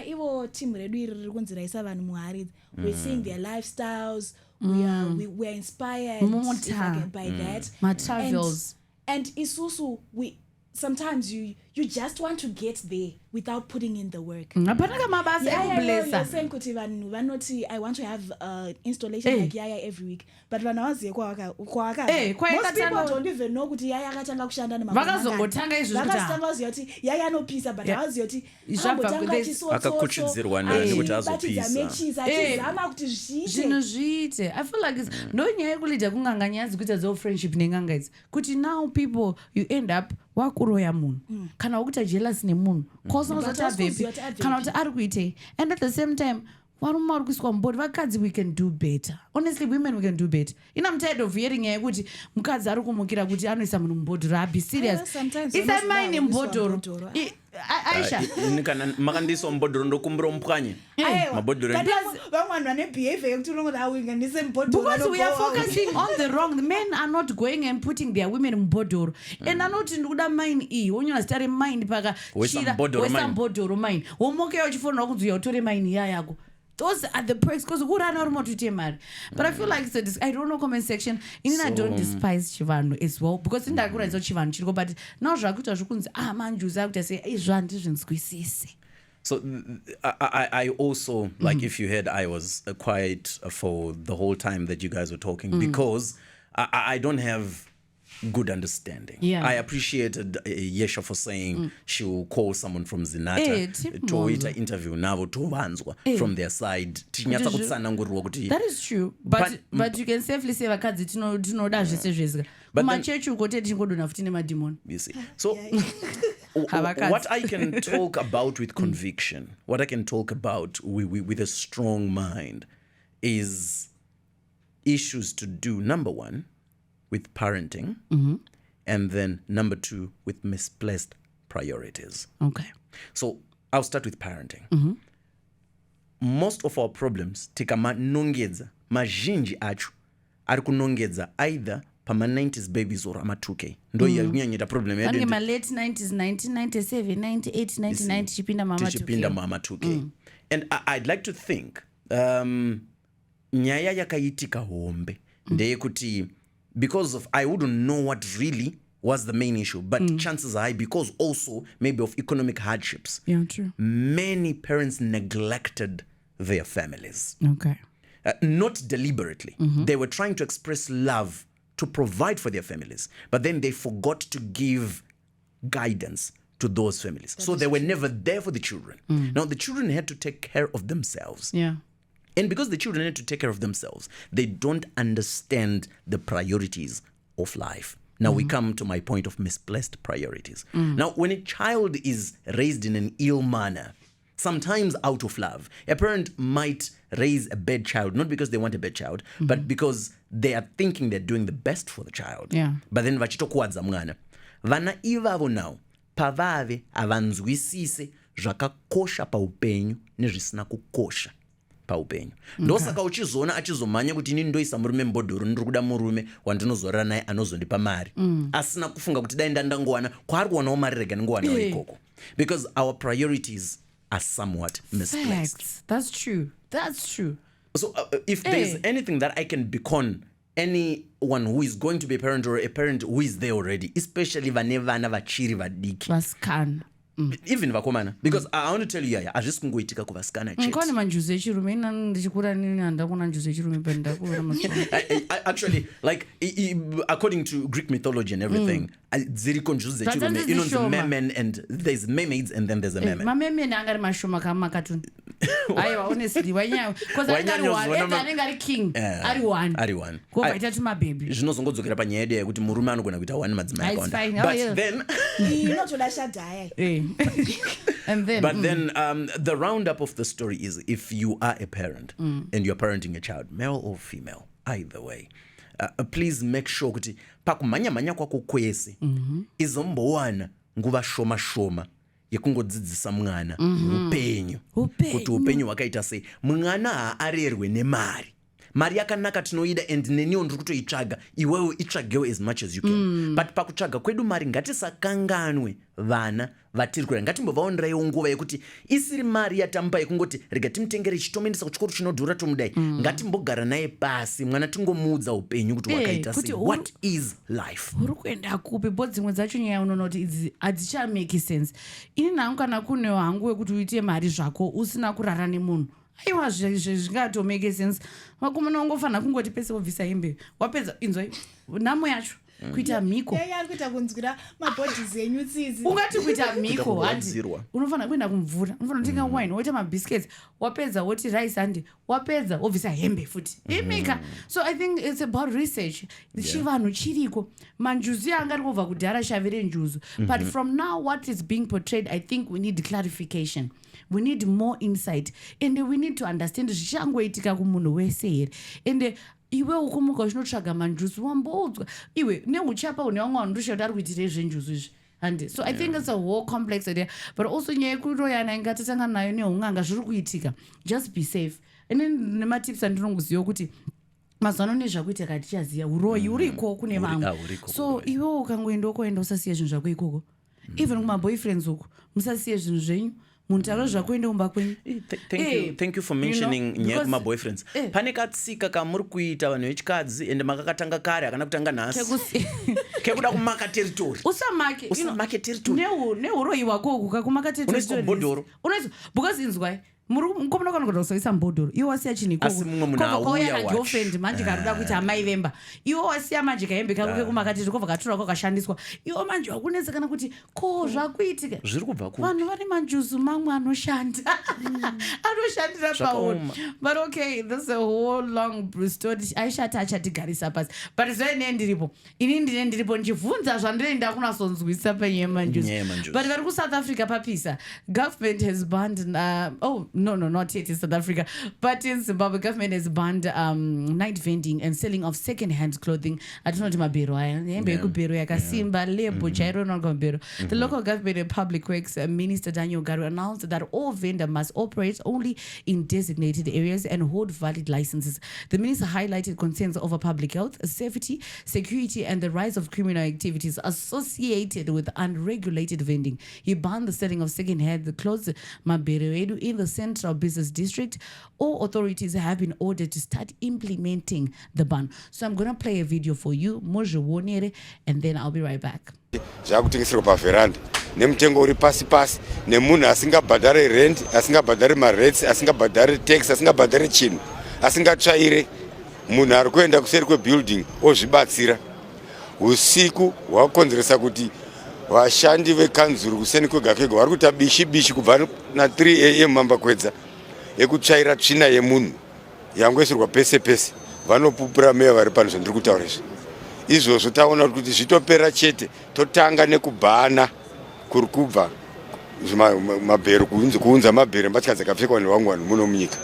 their lifestyles, we're inspired by that. My travels. And isusu, sometimes you just want to get there without putting in the work. I want to have installation like Yaya every week. But when I was here, most people don't even know kuti Yaya akatanga kushanda vakazongotanga izvo kuti Yaya no pizza but I was yoti akakuchidzirwa nani kuti azopisa achizama kuti zvinhu zviite. I feel like ndonyaya yekuita kunganganyazi kuita zo friendship nen'anga idzi kuti now people you end up wakuroya munhu kana ukuita jealous nemunhu kosanozotavhepi kana kuti ari kuitei. And at the same time varume vari kuiswa mubodi vakadzi we can do better. Honestly women we can do better. I'm tired of hearing nyaya yekuti mukadzi ari kumukira kuti anoisa munhu mubhodhoro. Be serious. Isaimai mubhodhoro. Aisha kana makandiiswa mubhodhoro ndokumbira mupwanye mabhodhoro vamwe vane behavior yekuti unongoti awingandise mubhodhoro because we are focusing on the wrong. The men are not going and putting their women mubhodhoro and anoti ndikuda mine iyi wonyona zita remine pakachira wesa mubhodhoro mine womokeyo uchifonera kunzi utore mine iya yako. Those are the perks because who run out to take money. But I feel like it's I don't know comment section. I don't despise Chivano as well because in that good is Chivano Chico, but now Jakuta Jukun's manjuza to say is Randish squeeze. So I also like if you heard I was quiet for the whole time that you guys were talking because I don't have good understanding. Yeah. I appreciated Yesha for saying she will call someone from Zinata to interview navo tovanzwa from their side. That is true. But you can safely say vakadzi tinoda zvese zvese. Kumachechi uko tete tingodona futi nemademon. You see. So what I can talk about with conviction, what I can talk about with a strong mind is issues to do, number one, with parenting, and then number two, with misplaced priorities. Okay. So I'll start with parenting. Most of our problems tika manongedza mazhinji acho ari kunongedza either pama 90s babies or ama 2K ndo yakunyanyita problem yedu ma late 90s 1997 98 99 tichipinda mama 2K. And I'd like to think nyaya yakaitika hombe ndeyekuti because of I wouldn't know what really was the main issue, but chances are high because also maybe of economic hardships. Yeah, true. Many parents neglected their families. Okay. Not deliberately. They were trying to express love to provide for their families, but then they forgot to give guidance to those families. So they were never there for the children. Now the children had to take care of themselves. Yeah. And because the children had to take care of themselves, they don't understand the priorities of life. Now we come to my point of misplaced priorities. Now, when a child is raised in an ill manner, sometimes out of love, a parent might raise a bad child, not because they want a bad child, but because they are thinking they're doing the best for the child. Yeah. But then vachitokuwadza mwana. Vana ivavo now, pavave avanzwisise zvakakosha paupenyu nezvisina kukosha paupenyu. Ndosaka uchizoona achizomanya kuti ini ndoisa murume mbodhoro ndiri kuda murume wandinozorora naye anozondipa mari. Asina kufunga kuti dai ndangowana kwari kuwanawo mari rega ndingowanawo ikoko. Because our priorities are somewhat misplaced. Facts. That's true. That's true. So if there's anything that I can beacon anyone who is going to be a parent or a parent who is there already, especially vanevana vachiri vadiki. Vaskana. Even vakomana, because I want to tell you, azvisingoitika kuvasikana chete. Nkone manjuzo echirume ina ndichikura nini handakuna njuzo echirume pandakura. Actually, like according to Greek mythology and everything, dziriko njuzo echirume inonzi memen, and there's mermaids and then there's a memen. Mamemen angari mashoma kama cartoon. Aiwa, honestly, wanya, because anenge ari king, ari one. Go baita tuma baby. Zvinozongodzokera panyaya yedu yekuti murume anogona kuita one madzimai akawanda. But then But then the roundup of the story is, if you are a parent and you're parenting a child, male or female, either way, please make sure kuti pakumanya kwako kwese izombowana nguva shoma yekungodzidzisa mwana upenyu kuti upenyu hwakaita sei. Mwana haarerwe nemari. Mari yakanaka tinoida, and neniwo ndiri kutoitsvaga, iwewe itsvagewo as much as you can. But pakutsvaga kwedu mari ngatisakanganwe vana vatiri kurera. Ngatimbovaoneraiwo nguva yekuti isiri mari yatamupa yekungoti rega timutengere chitomuendesa kuchikoro chinodhura tomudai. Ngatimbogara naye pasi, mwana tingomuudza upenyu kuti hwakaita sei. What is life? Uri kuenda kupi? Bo dzimwe dzacho nyaya unoona kuti idzi hadzichamake sense. Ini nangu kana kunewo hangu wekuti uite mari zvako usina kurara nemunhu, aiwa zvingatomake sense. Vakomana vangofanira kungoti pese wobvisa hembe wapedza inzwai nhamo yacho kuita mhiko. Kuita kunzwira mabhodhi zenyu tsizi. Ungati kuita mhiko handi unofanira kuenda kumvura, unofanira kutenga wine, woita mabiscuits, wapedza woti rice handi, wapedza wobvisa hembe futi imika. So I think it's about research. Chivanhu chiriko manjuzu angari kubva kudhara shavire njuzu. But from now what is being portrayed, I think we need clarification. We need more insight, and we need to understand zvichangoitika kumunhu wese here. And iwe ukumuka uchinotsvaga manjuzu wamboudzwa iwe neuchapa une vamwe vanhu ndosha kuti ari kuitire zvenjuzu izvi. And so I think it's a whole complex idea, but also nyaya yekuroyana ingatitanga nayo neunganga zviri kuitika. Just be safe. And then nematips andinongoziva kuti mazano nezvakuitika tichaziva uroyi uriko kune vamwe. So iwe ukangoenda ukoenda usasiye zvinhu zvako ikoko, even kumaboyfriends uko musasiye zvinhu zvenyu. Thank you for mentioning nyaya kumaboyfriends. Pane katsika kamuri kuita vanhu vechikadzi ende makakatanga kare akana kutanga nhasi kekuda kumaka territory. Usamake territory. Neuroyi wako uku kakumaka territory. Unoiswa bodhoro. Because inzwai mukomana kana kuzoisa mbodoro iwe wasiya chini Asi mumwe munhu auya wacho. girlfriend manje karuda kuita amai vemba iwe wasiya manje kaembe kako kumakati kobva katora kakashandiswa iwe manje wakunetsekana kuti ko zvakuitika zviri kubva ku vanhu vane manjuzu mamwe anoshanda anoshandira paona but okay this is a whole long story aishati achatigarisa pasi but zvaine ndiripo ini ndine ndiripo ndichibvunza zvandinoenda kunasonzwisa panyaya yemanjuzu but vari kuSouth Africa papisa government has banned no not yet in South Africa but in Zimbabwe government has banned night vending and selling of second hand clothing atinoti mabhero aya hembe yekubhero yakasimba lebo chairo inoonga mabhero the local government and public works minister Daniel Garu announced that all vendors must operate only in designated areas and hold valid licenses. The minister highlighted concerns over public health, safety, security, and the rise of criminal activities associated with unregulated vending. He banned the selling of second-hand clothes mabhero in the Central Business District. All authorities have been ordered to start implementing the ban. So I'm going to play a video for you, and then I'll be right back. Zvakutengeserwa paveranda nemutengo uri pasi pasi nemunhu asingabhadhari rent, asingabhadhari marents, asingabhadhari tax, asingabhadhari chinhu, asingatsvaire munhu ari kuenda kuseri kwebuilding ozvibatsira. Usiku hwakonzeresa kuti vashandi vekanzuru kuseni kwega kwega vari kuita bishi kubva na3 am mambakwedza ekutsvaira tsvina yemunhu yangoisirwa pese pese vanopupura meya vari pano zvandiri kutaura izvi. Izvozvo taona kuti zvitopera chete totanga nekubhana kuri kubva mabhero kuunza mabhero mbatya dzakapfekwa nevamwe vanhu muno munyika.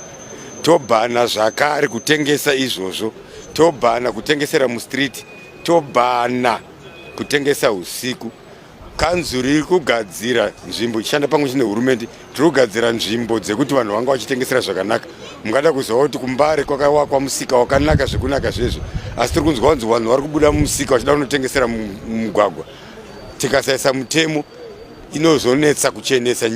Tobhana zvakare kutengesa izvozvo, tobhana kutengesera mustreet, tobhana kutengesa usiku. Kanzuru iri kugadzira nzvimbo ichishanda pamwe chete nehurumende, tiri kugadzira nzvimbo dzekuti vanhu vanga vachitengesera zvakanaka. Mungada kuziva kuti kuMbare kwakawakwa musika wakanaka zvekunaka zvezvo, asi tiri kunzwa kunzi vanhu vari kubuda mumusika vachida kunotengesera mumugwagwa. Tikasaisa mutemo inozonetsa kuchenesa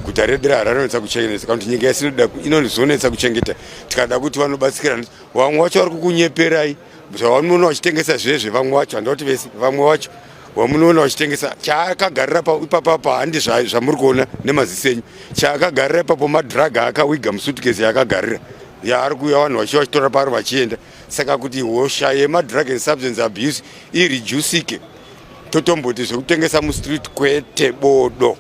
guta redu raHarare, inonetsa kuchenesa kuti nyika yedu inozonetsa kuchengeta. Tikada kuti vanobatsirana, vamwe vacho vari kukunyeperai zvavanoona vachitengesa zvezve, vamwe vacho handina kuti vese, vamwe vacho wamunoona vachitengesa chaakagarira ipapa handi zvamuri kuona nemaziso enyu, chaakagarira ipapo madhiraga akawiga musutukezi yaakagarira yaari kuuya vanhu vachiva vachitora pari vachienda. Saka kuti hosha yemadhirug and substance abuse irijusike, totomboti zvekutengesa mustreet kwete bodo,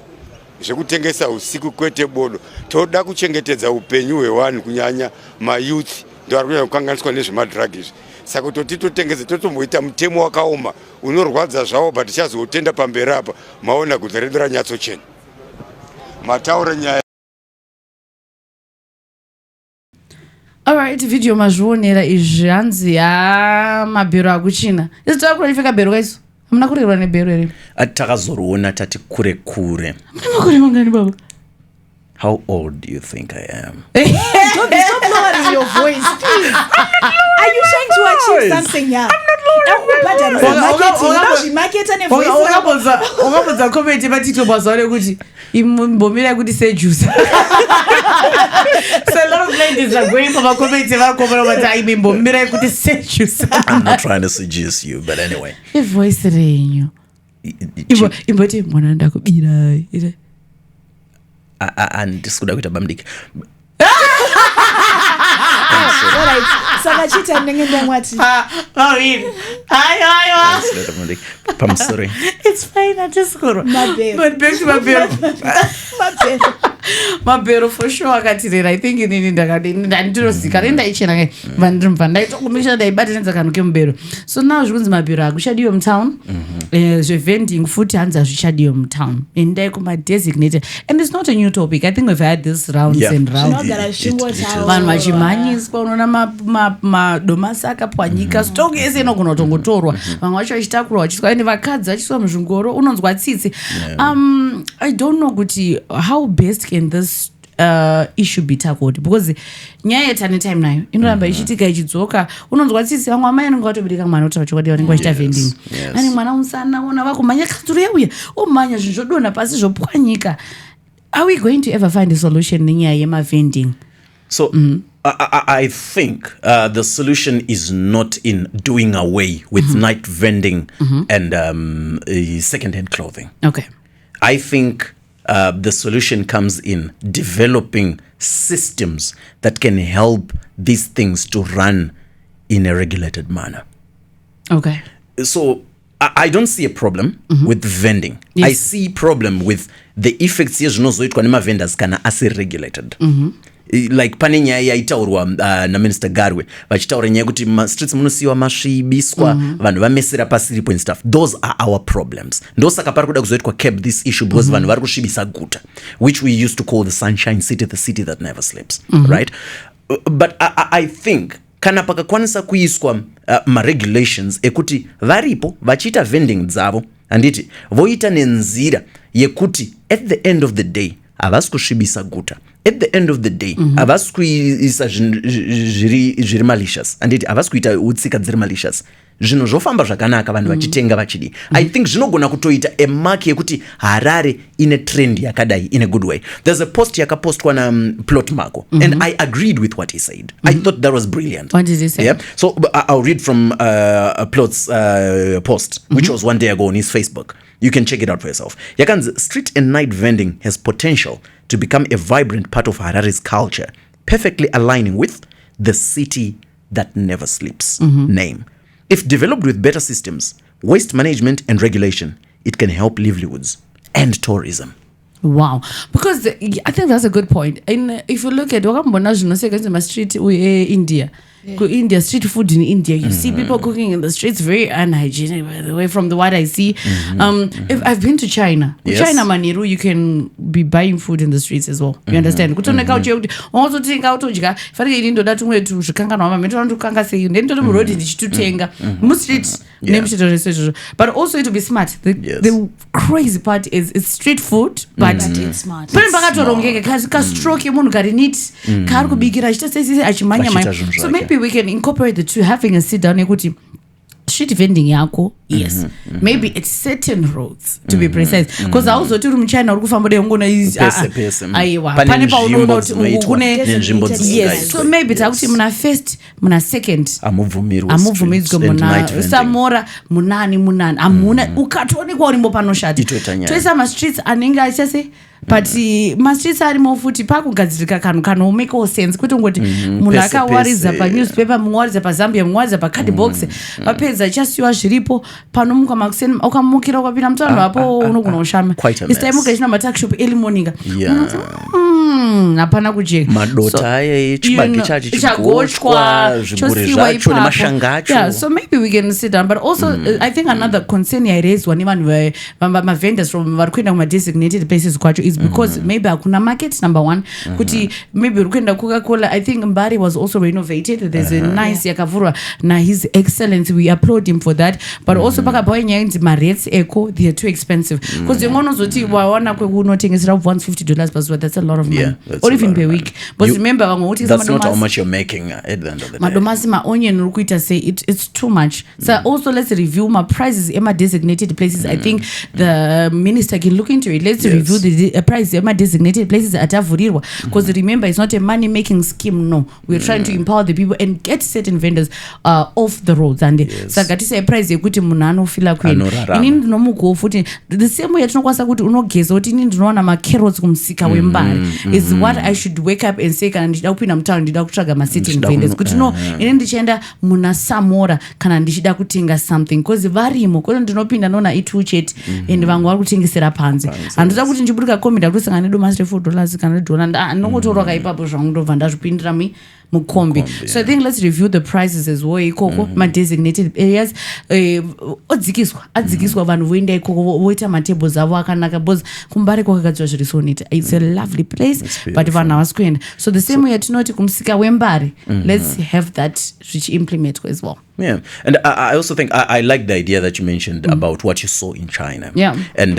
zvekutengesa usiku kwete bodo. Toda kuchengetedza upenyu hwevanhu, kunyanya mayouth ndovari kunyanya kukanganiswa nezvemadhirug izvi. Saka kuti totengeze totomboita mutemo wakaoma unorwadza zvavo, but tichazotenda pamberi apa maona guta redu ranyatsochena. Mataura nyaya. Alright, video mazvionera izvi hanzi mabhero akuchina. Isi takura nifika bhero kaisu? Hamuna kurerwa nebhero ere? Takazoriona tati kure kure. Makore mangani baba? How old do you think I am? Stop lowering your voice, please. Are you trying to achieve something here? I'm not lowering. Ungabudza comment patito bazare kuti imbomira kuti sejuice. So a lot of ladies are going for comment vakomera kuti imbomira kuti sejuice. I'm not trying to seduce you, but anyway. Voice renyu. Imboti mwana ndakubira. Andisikuda kuita bamdiki. Alright, sakachita ndengenda mwati. Really? Ayo. I'm sorry. It's fine, I just go. Mabhero. But back to mabhero for sure akatirera. I think inini ndandinozika ndaichena ngai vandrimva ndaitokumisha ndaibatanidza kanhu kemubhero. So now zvikunzi mabhero akuchadiyo mutown. Zvevending futi hanzi hazvichadiyo mutown. Endai kuma-designated. And it's not a new topic. I think we've had this rounds and rounds. Vanhu vachimhanyiswa unoona madomasi akapwanyika, stock yese inogona kutongotorwa. Vamwe vacho vachitakurwa vachiswa, ende vakadzi vachiswa muzvingoro unonzwa tsitsi. I don't know kuti how best can this issue be tackled, because nyaya yetane time nayo inoramba ichitika ichidzoka, unonzwa tsitsi vamwe amai anenge vatobereka mwana utaura chokwadi vanenge vachita vending. Ane mwana umusana ona vakumhanya kanzuru yauya omhanya zvinhu zvodonha pasi zvopwanyika. Are we going to ever find a solution nenyaya yemavending? So I think the solution is not in doing away with night vending and second-hand clothing. Okay. I think the solution comes in developing systems that can help these things to run in a regulated manner. Okay. So I don't see a problem with vending. Yes. I see problem with the effects yezvinozoitwa nema-vendors kana asi-regulated. Like pane nyaya yaitaurwa na Minister Garwe vachitaura nyaya yekuti streets munosiiwa masvibiswa vanhu vamesera pasiripo and stuff. Those are our problems. Ndosaka pari kuda kuzoitwa curb this issue because vanhu vari kusvibisa guta, which we used to call the sunshine city, the city that never sleeps, right? But I think kana pakakwanisa kuiswa ma-regulations ekuti varipo vachiita vending dzavo handiti voita nenzira yekuti at the end of the day havasi kusvibisa guta, at the end of the day havasi kuisa zviri malicious handiti havasi kuita utsika dziri malicious, zvinhu zvofamba zvakanaka vanhu vachitenga vachidi. I think zvinogona kutoita a mark yekuti Harare ine trend yakadai in a good way. There's a post yakapostwa na Plot Marco and I agreed with what he said. I thought that was brilliant. What did he say? Yeah. So I'll read from Plot's post, which was one day ago on his Facebook. You can check it out for yourself. Yakan's street and night vending has potential to become a vibrant part of Harare's culture, perfectly aligning with the city that never sleeps name. If developed with better systems, waste management and regulation, it can help livelihoods and tourism. Wow, because I think that's a good point. And if you look at my street India, India street food in India, you see people cooking in the streets, very unhygienic, by the way, from the what I see. If I've been to China, China Maniru, you can be buying food in the streets as well. You understand? Also take out but also it will be smart. The crazy part is it's street food, but it's smart. So maybe we can incorporate the two, having a sit down street vending yako, yes. Maybe it's certain roads, to be precise. Because I also tell China yes. So maybe it's muna first, muna second. Samora munani. Amuna ukatoni kwa rimbo panoshati. Toisa ma streets aninga achase. But ma streets ari mofuti pakugadzirika kanu make all sense. Kuti ngoti munhu akawariza pa newspaper, muwariza pa Zambia, muwariza pa card box. Vapedza chasiwa zviripo panomuka makuseni ukamukira ukapinda mutando hapo unogona kushama. Isitaimuka china ma tuck shop early morning. Hapana kujeka. Madota aya chibage chachi chigochwa zvigure zvacho nemashanga acho. Yeah, so maybe we can sit down. But also I think another concern I raised when even my vendors from varikuenda kuma designated places kwacho is because maybe hakuna market, number one. Kuti maybe urikuenda Coca-Cola. I think Mbari was also renovated. There's a nice yakavurwa na His Excellency. We applaud him for that. But also paka boy nyaya ma rates echo, they are too expensive. Because you ngono zoti waona kwekunotengesera $150 per that's a lot of money. Or even per week. But remember that's not how much you're making at the end of the day. Madomasi ma onion rukuita say it's too much. So also let's review my prices in my designated places. I think the minister can look into it. Let's review the price in my designated places at Avurirwa. Because remember, it's not a money making scheme. No, we're trying to empower the people and get certain vendors off the roads. And so gatisa a price yekuti munano fila queen. Ini ndinomugo futi the same way atinokwasa kuti unogeza kuti ini ndinoona ma carrots kumsika wembari is what I should wake up and say kana ndichida kupinda mutano ndida kutsvaga ma sitting vendors kuti no ini ndichienda muna Samora kana ndichida kutenga something because varimo kuti ndinopinda nona itu chete and vangu vari kutengesera panze handida kuti ndiburika komida kuti sanga nedo masre $4 kana $1 ndinongotorwa ipapo zvangu ndobva ndazvipindira mukombi. So I think let's review the prices as well. Ikoko my designated areas adzikiswa vanhu voenda ikoko voita matables avo akanaka because kumbari kwakagadzirwa zviri so neat. It's a lovely place but vanhu havasi kuenda. So the same way atinoti kumusika wembari, let's have that which implement as well. Yeah, and I also think I like the idea that you mentioned about what you saw in China. Yeah, and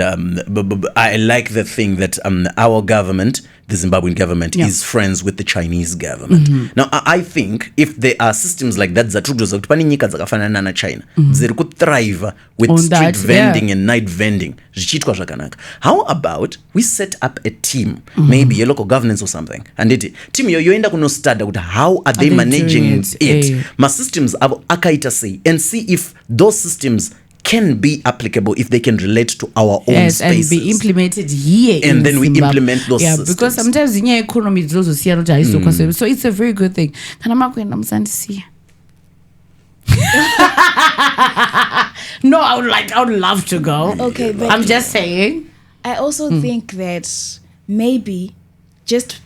I like the thing that our government, the Zimbabwean government, is friends with the Chinese government. Now I think if there are systems like that dzatugdoza kuti pane nyika dzakafanana na China dziri kuthrive with on street that, vending and night vending zvichiitwa zvakanaka. How about we set up a team, maybe a local governance or something, and team yoenda kunostudy kuti how are they managing it. Ma systems avo akaita sei and see if those systems can be applicable if they can relate to our own spaces. And be implemented here and in then we Zimbabwe. implement those systems. Because sometimes in your economy so it's a very good thing. No, I would love to go. Okay, but I'm just saying. I also think that maybe just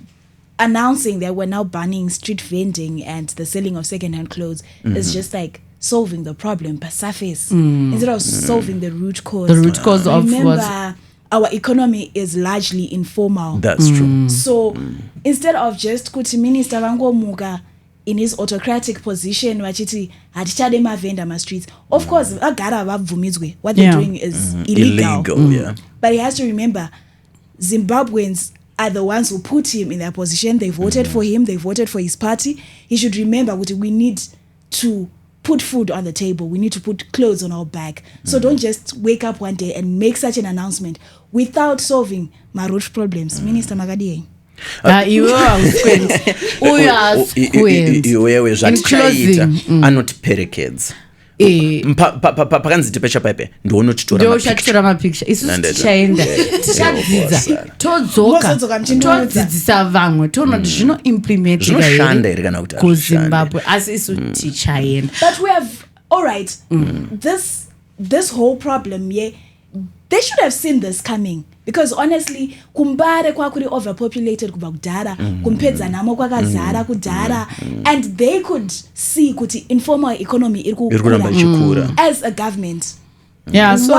announcing that we're now banning street vending and the selling of second-hand clothes is just like solving the problem per surface instead of solving the root cause. The root cause of what? Remember, our economy is largely informal. That's true. So instead of just kuti Minister Vangomuka in his autocratic position wachiti hatichade mavenda ma streets, of course agara vabvumidzwe what they're doing is illegal. Yeah. But he has to remember, Zimbabweans are the ones who put him in that position. They voted for him. They voted for his party. He should remember we need to put food on the table. We need to put clothes on our back. So don't just wake up one day and make such an announcement without solving my root problems. Minister Magadiye. You are anotipherekedza pakanzi pesha paipe ndochatora mapicture isusu tichaenda tichadzidza todzoka todzidzisa vamwe toona kuti zvinoimplementika here kuZimbabwe asi isu tichaenda. But we have, all right, this whole problem, they should have seen this coming. Because honestly, kumbare kwakuri overpopulated kubva kudhara, kumpedza namo kwakazara kudhara, and they could see kuti informal economy iri kukura as a government. Yeah, so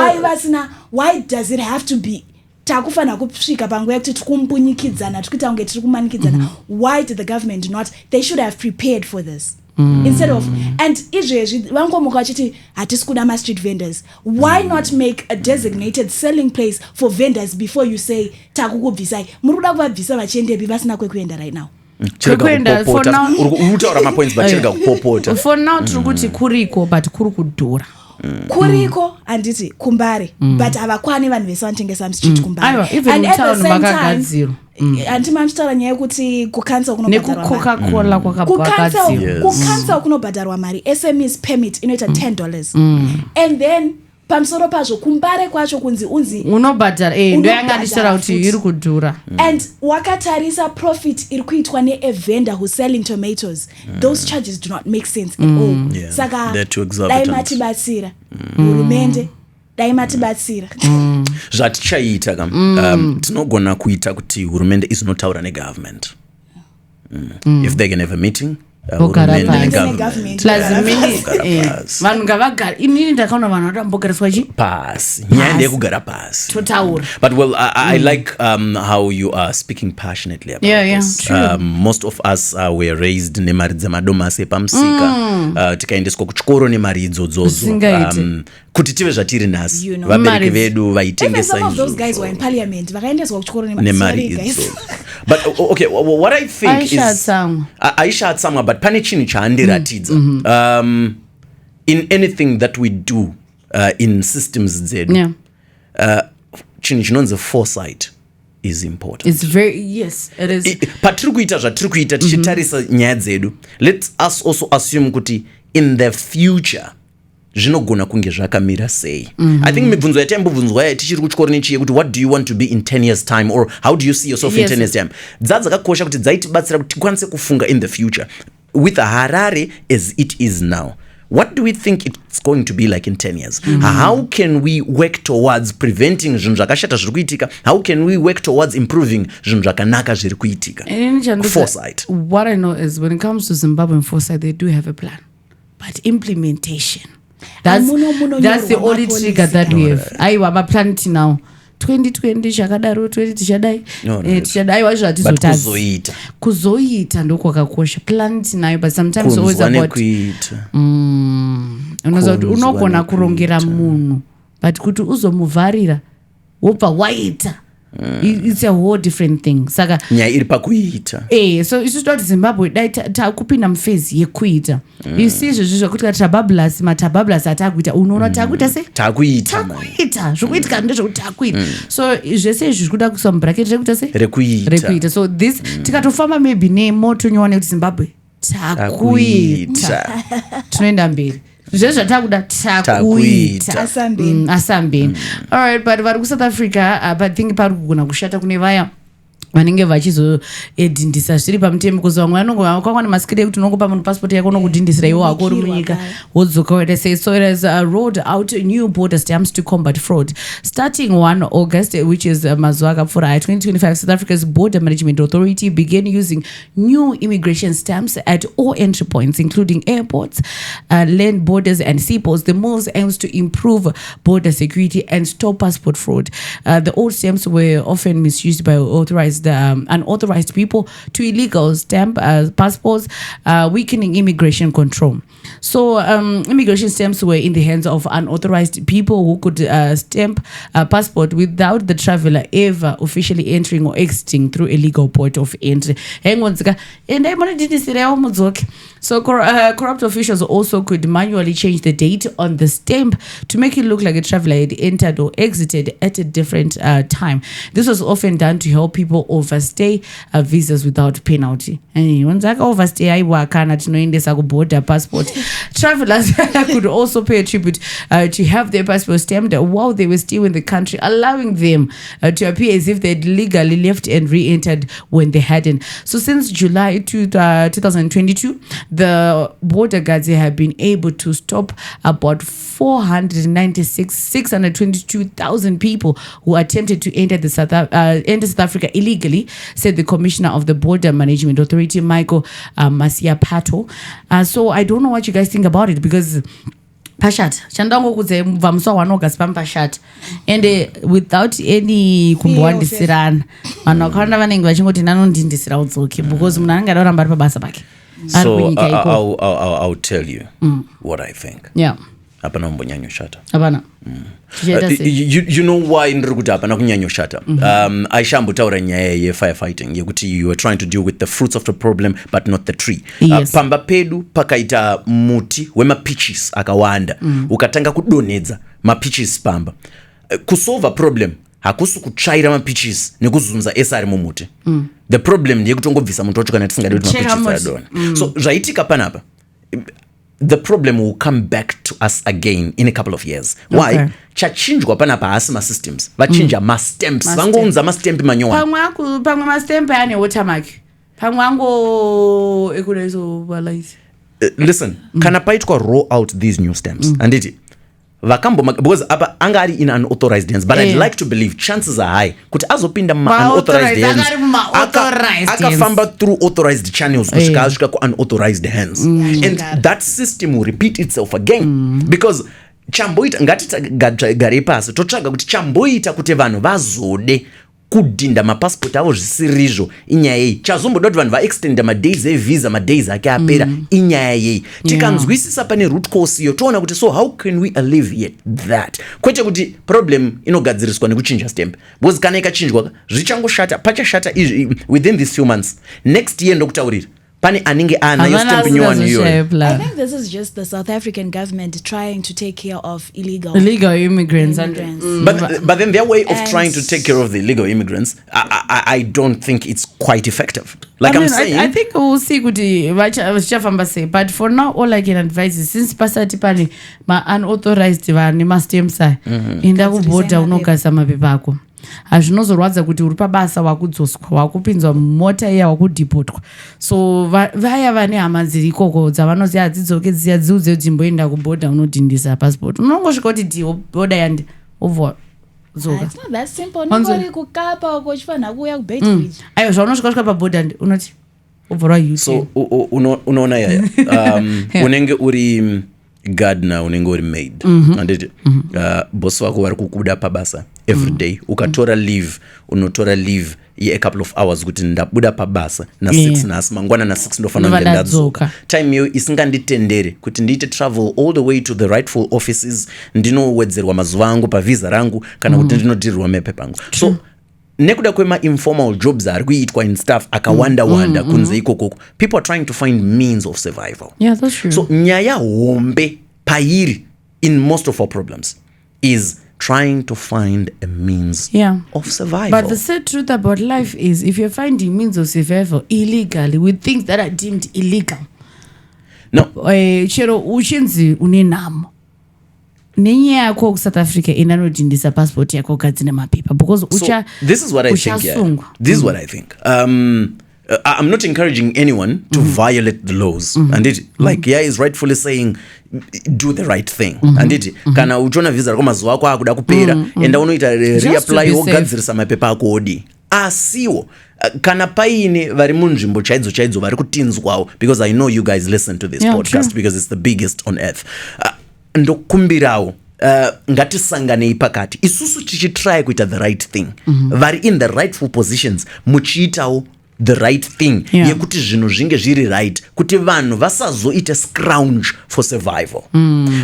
why does it have to be takufana kusvika panguva yekuti tikumpunyikidzana tikuita kunge tiri kumanikidzana? Why did the government not? They should have prepared for this. Instead of, and izvezvi vangomuka vachiti hatisi kuda ma-street vendors. Why not make a designated selling place for vendors before you say takukubvisai? Muri kuda kuvabvisa vachiendepi vasina kwekuenda right now? For now tiri kuti kuriko but kuri kudhura. Kuriko anditi kumbare but havakwani vanhu vese vanotengesa mstreet kumbare. And at the same time andimamitaura nyaya yekuti kucancel nekucoca-cola kwakagadzirwa kucancel kunobhadharwa mari SMEs permit inoita $10 and then pamusoro pazvo kumbare kwacho kunzi unzi unobhadhara ndoyangandichitaura kuti iri kudhura and wakatarisa profit iri kuitwa ne-vendor who's selling tomatoes. Those charges do not make sense at all. Saka dai matibatsira hurumende dai matibatsira zvatichaita tinogona kuita kuti hurumende izinotaura negovernment if they can have a meeting vanhu ngavagara. Inini ndakaona vanhu vatambogariswa pasi nyaya ndeyekugara pasi totaura. But well, I like how you are speaking passionately about this. Most of us were raised nemari dzemadomasi epamusika tikaendeswa kuchikoro nemari idzodzodzo kuti tive zvatiri nhasi vabereki vedu vaitengesa nemari idzodzo. But okay, what I think is aishatsamwa but pane chinhu chaandiratidza in anything that we do in systems dzedu chinhu chinonzi foresight is important. It's very, yes, it is. Patiri kuita zvatiri kuita tichitarisa nyaya dzedu, let us also assume kuti in the future zvinogona kunge zvakamira sei. I think mibvunzo yataimbobvunzwa tichiri kuchikoro nechiye kuti what do you want to be in 10 years time or how do you see yourself in 10 years time. Dzakakosha kuti dzaitibatsira kuti tikwanise kufunga in the future with Harare as it is now. What do we think it's going to be like in 10 years? How can we work towards preventing zvinhu zvakashata zviri kuitika? How can we work towards improving zvinhu zvakanaka zviri kuitika? Foresight. What I know is when it comes to Zimbabwean foresight, they do have a plan. But implementation, that's the only trigger that we have. Aiwa maplaneti now 2020 chakadaro 20 tichadai tichadai wazvatizotaza kuzoita ndokwakakosha planet nayo but sometimes always about unoza kuti unogona kurongera munhu but kuti uzomuvharira wobva waita it's a whole different thing. Saka nyaya iri pakuita so isu toti Zimbabwe dai takupinda mufezi yekuita you see izvozvo zvokuti katabablas matabablas atakuita unoona takuita se takuita zvokuitika ndezvokuti takuita so zvese izvi zvikuda kuisa mubraketi rekuita se rekuita. So this tikatofamba maybe nemoto nyowani kuti Zimbabwe takuita tunoenda mberi zvezvatakuda takuita asambeni. Alright, but vari kuSouth Africa but think pari kugona kushata kune vaya vanenge vachizoedhindisa zviri pamutemo kuzi vamwe vanongokwana masikire ekuti unongopa munhu passport yako unokudhindisira iwo hako uri munyika wodzoka wedese. So it has rolled out new border stamps to combat fraud starting 1 August, which is mazuva akapfuura aya 2025. South Africa's Border Management Authority began using new immigration stamps at all entry points, including airports, land borders and seaports. The move aims to improve border security and stop passport fraud. The old stamps were often misused by unauthorized people to illegal stamp passports, weakening immigration control. So immigration stamps were in the hands of unauthorized people who could stamp a passport without the traveler ever officially entering or exiting through a legal port of entry. So corrupt officials also could manually change the date on the stamp to make it look like a traveler had entered or exited at a different time. This was often done to help people overstay visas without penalty. And overstay border passport. Travelers could also pay a tribute to have their passport stamped while they were still in the country, allowing them to appear as if they'd legally left and re-entered when they hadn't. So since July 2022, the border guards have been able to stop about 622,000 people who attempted to enter South Africa illegally, said the commissioner of the Border Management Authority, Michael Masiapato. So I don't know what you guys think about it, because Pashat, chandango kudze mvamswa 1 August pampashat, and without any kumbwandisirana vanhu vakawanda vanenge vachingoti nanondindisira udzoke because munhu anenge adauramba ari pabasa pake. So I'll tell you what I think. Yeah. Hapana mbonyanyoshata. Hapana. You know why ndiri kuti hapana kunyanyoshata. Aishambotaura nyaya yefirefighting yekuti you were trying to deal with the fruits of the problem but not the tree. Yes. Pamba pedu pakaita muti wemapeaches akawanda. Ukatanga kudonedza mapeaches pamba. Kusolve problem hakusi kutsvaira mapeaches nekuzunza ese ari mumuti. The problem ndeyekutongobvisa muti wacho kana tisingadi kuti mapeaches adona. So zvaitika panapa, the problem will come back to us again in a couple of years. Okay. Why? Chachinjwa panapa hasi ma-systems. Vachinja ma-stamps. Vangounza ma-stamp manyowani. Pamwe ma-stamp ane watermark. Pamwe ango ekudaizobalaizi. Listen, kana paitwa roll out these new stamps. Anditi. Because apa angari in unauthorized hands, but I'd like to believe chances are high kuti azopinda unauthorized hands akafamba through authorized channels kusvika ku unauthorized hands, and that system will repeat itself again because chamboita ngatigare pasi totsvaga kuti chamboita kuti vanhu vazode kudhinda mapassport avo zvisirizvo inyaya yei. Chazomboda kuti vanhu vaextenda madays evisa, madays ake apera inyaya yei. Tikanzwisisa pane root cause iyo toona kuti so how can we alleviate that, kwete kuti problem inogadziriswa nekuchinja stamp, because kana ikachinjwa zvichangoshata pachashata within these few months. Next year ndokutaurira pani anenge anayo stamp nyowani iyo. I think this is just the South African government trying to take care of illegal immigrants. But then their way of trying to take care of the illegal immigrants, I don't think it's quite effective. Like I'm saying, I think we'll see kuti vachafamba sei, but for now all I can advise is since pasati pane ma unauthorized vanhu nemastamps enda kuborder unogasa mapepa ako. Hazvinozorwadza kuti uri pabasa wakudzoswa, wakupinzwa mota iya, wakudhipotwa. So vaya vane hama dziri ikoko dzavanoziva hadzidzoke dziya dziudze kuti mboenda kuborder unodhindisa passport, unongosvika kuti dhiwo border yandi obva dzoka. It's not that simple. Nongori kukapa ukochifanira kuuya kuBaitbridge. Aiwa zvaunosvika paborder unoti obva rwa. So unoona yaya unenge uri gardener, unenge uri maid, anditi boss wako vari kukuda pabasa every day, ukatora leave, unotora leave a couple of hours kuti ndabuda pabasa na 6 nasi mangwana na 6 ndofanira ndadzoka. Time yo isinganditendere kuti ndiite travel all the way to the rightful offices ndinowedzerwa mazuva angu pavisa rangu kana kuti ndinodhirirwa mapepa angu. So nekuda kwema informal jobs ari kuitwa in staff akawanda kunze ikokoko, people are trying to find means of survival. Yeah, that's true. So nyaya hombe pairi in most of our problems is trying to find a means of survival. But the sad truth about life is if you're finding means of survival illegally with things that are deemed illegal, No. Chero uchinzi une namo. Nenyaya yako South Africa inanodhindisa passport yako gadzine mapepa because So this is what I think. Yeah. This is what I think. I'm not encouraging anyone to violate the laws. And it is rightfully saying do the right thing. And it kana uchona visa rako mazuva ako akuda kupera enda unoita reapply wogadzirisa mapepa ako odi. Asiwo kana paine vari munzvimbo chaidzo vari kutinzwawo, because I know you guys listen to this podcast because it's the biggest on earth. Ndokumbirawo ngatisanganei pakati isusu tichitry kuita the right thing, vari in the rightful positions muchiitawo the right thing yekuti zvinhu zvinge zviri right, kuti vanhu vasazoite scrounge for survival.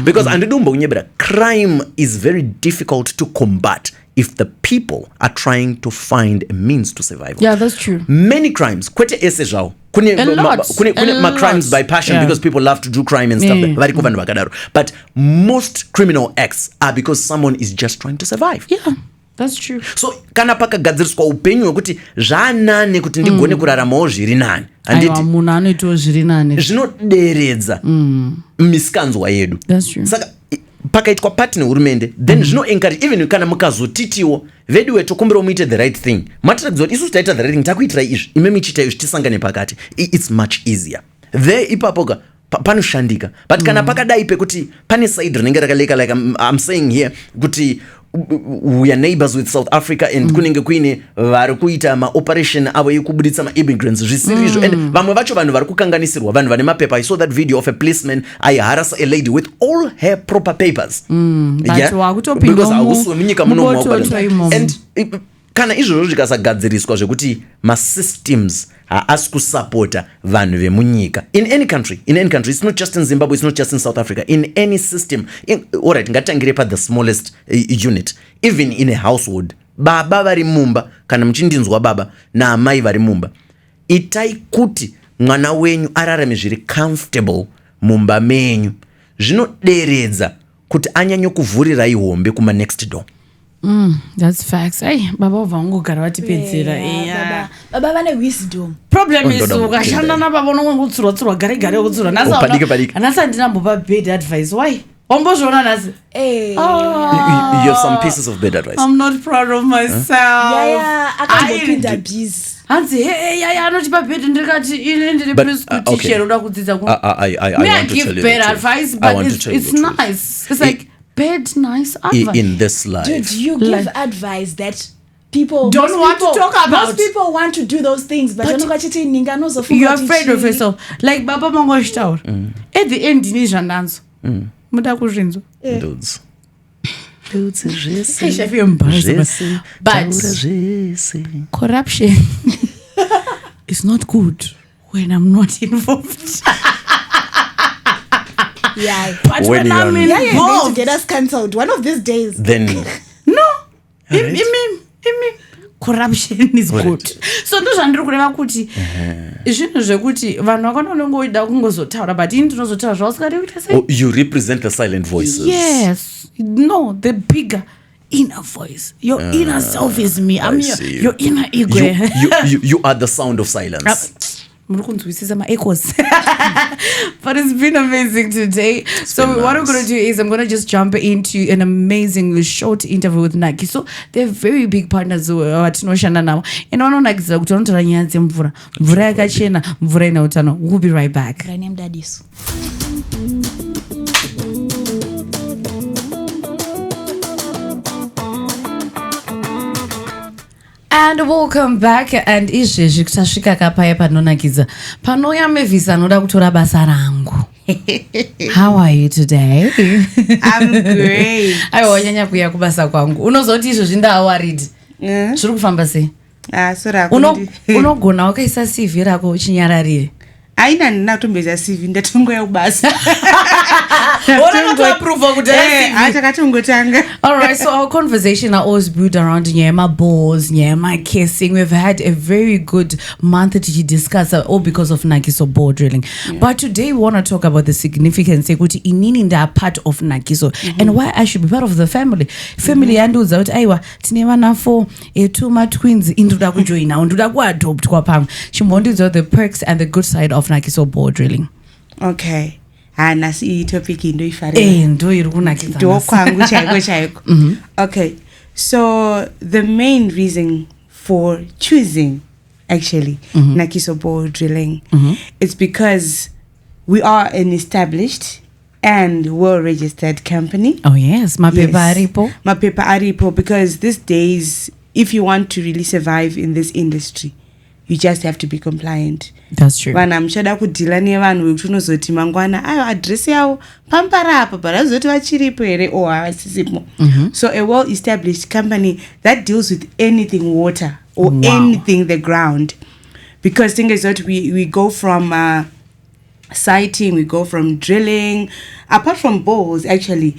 Because andidi kumbonyebera, crime is very difficult to combat if the people are trying to find a means to survive. Yeah, that's true. Many crimes kwete ese zvao kune crimes by passion because people love to do crime and stuff vari kuvanhu vakadaro, but most criminal acts are because someone is just trying to survive. Yeah, that's true. So kana pakagadziriswa upenyu hwekuti zvanane kuti ndigone kuraramawo zviri nani, anditi munhu anoitawo zviri nani, zvinoderedza misikanzwa yedu. Saka pakaitwa pati nehurumende then zvino encourage even kana mukazotitiwo vedu wetokumbira muite the right thing, matiradza kuti isusu taita the right thing, takuitira izvi ime michita izvi tisangane pakati, it's much easier there. Ipapoka panoshandika, but kana pakadai pekuti pane side rinenge rakaleka, like I'm saying here kuti we are neighbors with South Africa and kunenge kuine vari kuita maoperation avo yekubuditsa maimmigrants zvisiri izvo, and vamwe vacho vanhu vari kukanganisirwa, vanhu vane mapepa. I saw that video of a policeman harass a lady with all her proper papers, because hausiwe munyika muno, and kana izvozvo zvikasagadziriswa zvekuti masystems haasi kusapota vanhu vemunyika in any country, it's not just in Zimbabwe, it's not just in South Africa, in any system. Alright, ngatangire pa the smallest unit, even in a household, baba vari mumba kana muchindinzwa baba naamai vari mumba, itai kuti mwana wenyu ararame zviri comfortable mumba menyu, zvinoderedza kuti anyanye kuvhurirai hombe kuma next door. That's facts. Hey, baba vangogara vatipedzera. Yeah. Baba vane wisdom. Problem is ukashanda na baba unongotsura gare kutsura. Nasa ndinambopa bed advice. Why? Ombozvona nasi. Hey. You have some pieces of bed advice. I'm not proud of myself. Akambopinda busy. Hanzi anotipa bed ndikati ine ndiri preschool uda kudzidza ku. I want to tell you bed advice, but it's nice. It's like bed nice advice in this life. Dude, you give advice that people don't want to talk about. Most people want to do those things, but you're afraid of yourself. Like Baba Mongoshtaur. At the end, you need Jandanzo. Mudakurinzo. Dudes. I feel embarrassed. But corruption is not good when I'm not involved. Yeah, but when I'm involved, going to get us cancelled one of these days. Then no, corruption is good. So ndozvandiri kureva kuti zvinhu zvekuti vanhu vakanonongoida kungozotaura, but ini ndinozotaura zvausikadi kuita sei. You represent the silent voices. Yes, no, the bigger inner voice. Your inner self is me. I'm your inner ego. You are the sound of silence. But it's been amazing today. What I'm going to do is I'm going to just jump into an amazing short interview with Naki. So they're very big partners watinoshanda navo, and vanonakidza kuti vanotora nyaya dzemvura, mvura yakachena, mvura ina utano. We'll be right back. And welcome back. And izvezvi kusasvika kapaya panonakidza panoya mevhisa anoda kutora basa rangu. How are you today? I'm great. Aiwa wanyanya kuuya kubasa kwangu, unozoti izvozvi ndaawaridi zviri kufamba sei? Unogona wakaisa CV rako uchinyararire? Aina ndina kutomboisa CV ndatongoya kubasa. Alright, so our conversation are always built around Nyema balls, Nyema kissing. We've had a very good month to discuss, all because of Nakiso ball drilling. But today we want to talk about the significance inini part of Nakiso and why I should be part of the family. Family yanduza kuti aiwa tine vana 4 2 twins induda kujoina unduda kuadopt kwa pam. Chimbondizo the perks and the good side of Nakiso ball drilling. Okay. nasi topic ndo iri kunakidza ndo kwangu chaiko. Okay, so the main reason for choosing actually Nakiso bore drilling it's because we are an established and well-registered company. Oh yes, mapepa aripo, because these days if you want to really survive in this industry you just have to be compliant. That's true. Vanhu amuchada kudhila nevanhu vekuti unozoti mangwana ayo adresi yavo pamparapa but azoti vachiripo here or havasisipo. So a well-established company that deals with anything water or anything the ground, because thing is that we go from siting, we go from drilling, apart from boreholes actually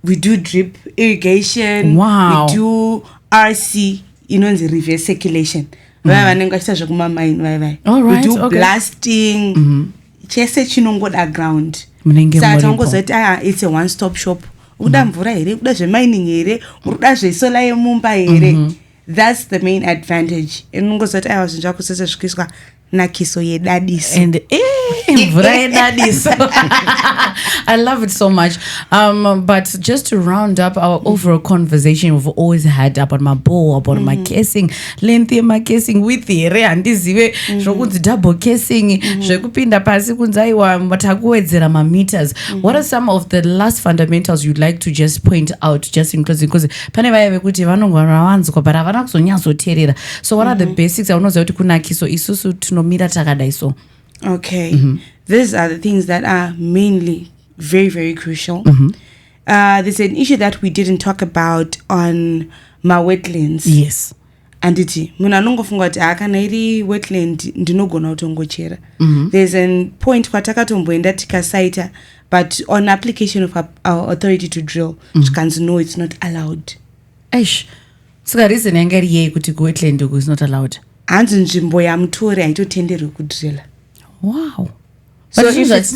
we do drip irrigation, we do RC, the reverse circulation. We do blasting, chese chinongoda ground. It's a one-stop shop. That's the main advantage. Nakiso yedadiso. And I love it so much. But just to round up our overall conversation we've always had about my bowl, about my casing, length of my casing with the and this double casing, what are some of the last fundamentals you'd like to just point out just in closing? Because so what are the basics? Okay, these are the things that are mainly very, very crucial. There's an issue that we didn't talk about on my wetlands. Yes. And wetland there's a point but on application of our authority to drill, no, it's not allowed. So the reason wetland is not allowed. Wow. But so because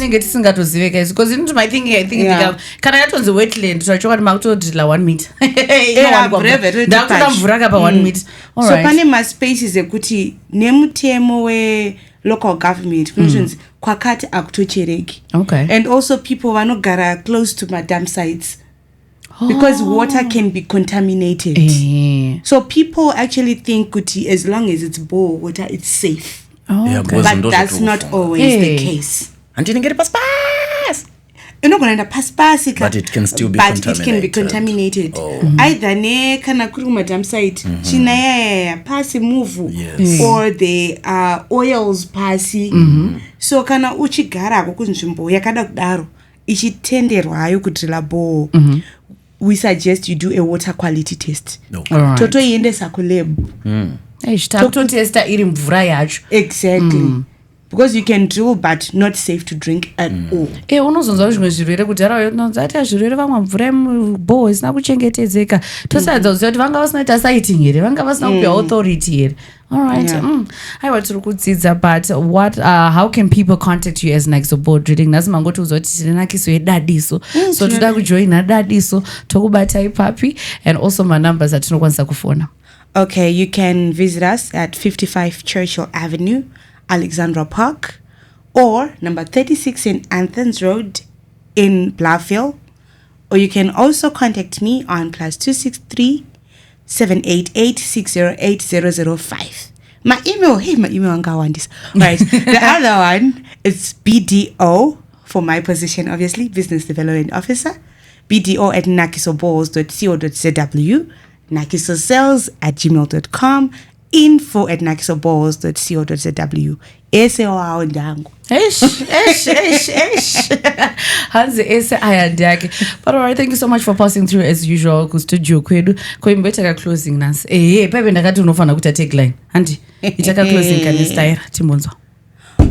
my thinking can I the wetland so I try to drill 1 meter. Yeah, 1 meter. So panema spaces ekuti nemutemo we local government kwakati akutochereki. Okay. And also people vanogara close to my dam sites. Because water can be contaminated. So people actually think kuti as long as it's bore water it's safe. Okay. But that's not always the case. And you didn't get a pass. You're not going to pass. But it can still be contaminated. It can be contaminated. Either ne kana kuri madam site chinaya pasi move or the oils pasi. So kana uchigara kukunzvimbo yakada kudaro ichitenderwa hayo kudrilla bore. We suggest you do a water quality test. Toto iendesa ku lab. Exactly. Because you can drill but not safe to drink at all. Unozonzwa zvimwe zvirwere kudhara unozati zvirwere vamwe mvura yemubhoho isina kuchengetedzeka tosadza kuziva kuti vanga vasina ita siting here vanga vasina kupiwa authority here. Alright. Aiwa tiri kudzidza, but what how can people contact you as Nakiso bore drilling? Nasi mangoti uzoti tine Nakiso yedadiso. So toda kujoina dadiso tokubata ipapi, and also my numbers atinokwanisa kufona. Okay, you can visit us at 55 Churchill Avenue, Alexandra Park, or number 36 in Anthens Road in Bluffville. Or you can also contact me on +263 788 608 005. My email angawandis. Right. The other one is BDO for my position, obviously, Business Development Officer. BDO at nakisobores.co.zw. nakisosales@gmail.com, info@nakisobores.co.zw. Ese wao ndangu. Hanzi ese ayandake. But alright, thank you so much for passing through as usual ku studio kwedu. Koimbeta closing nasi. Pepe ndakati unofana kuta take line. Handi, itaka closing kanistayira timbonzo.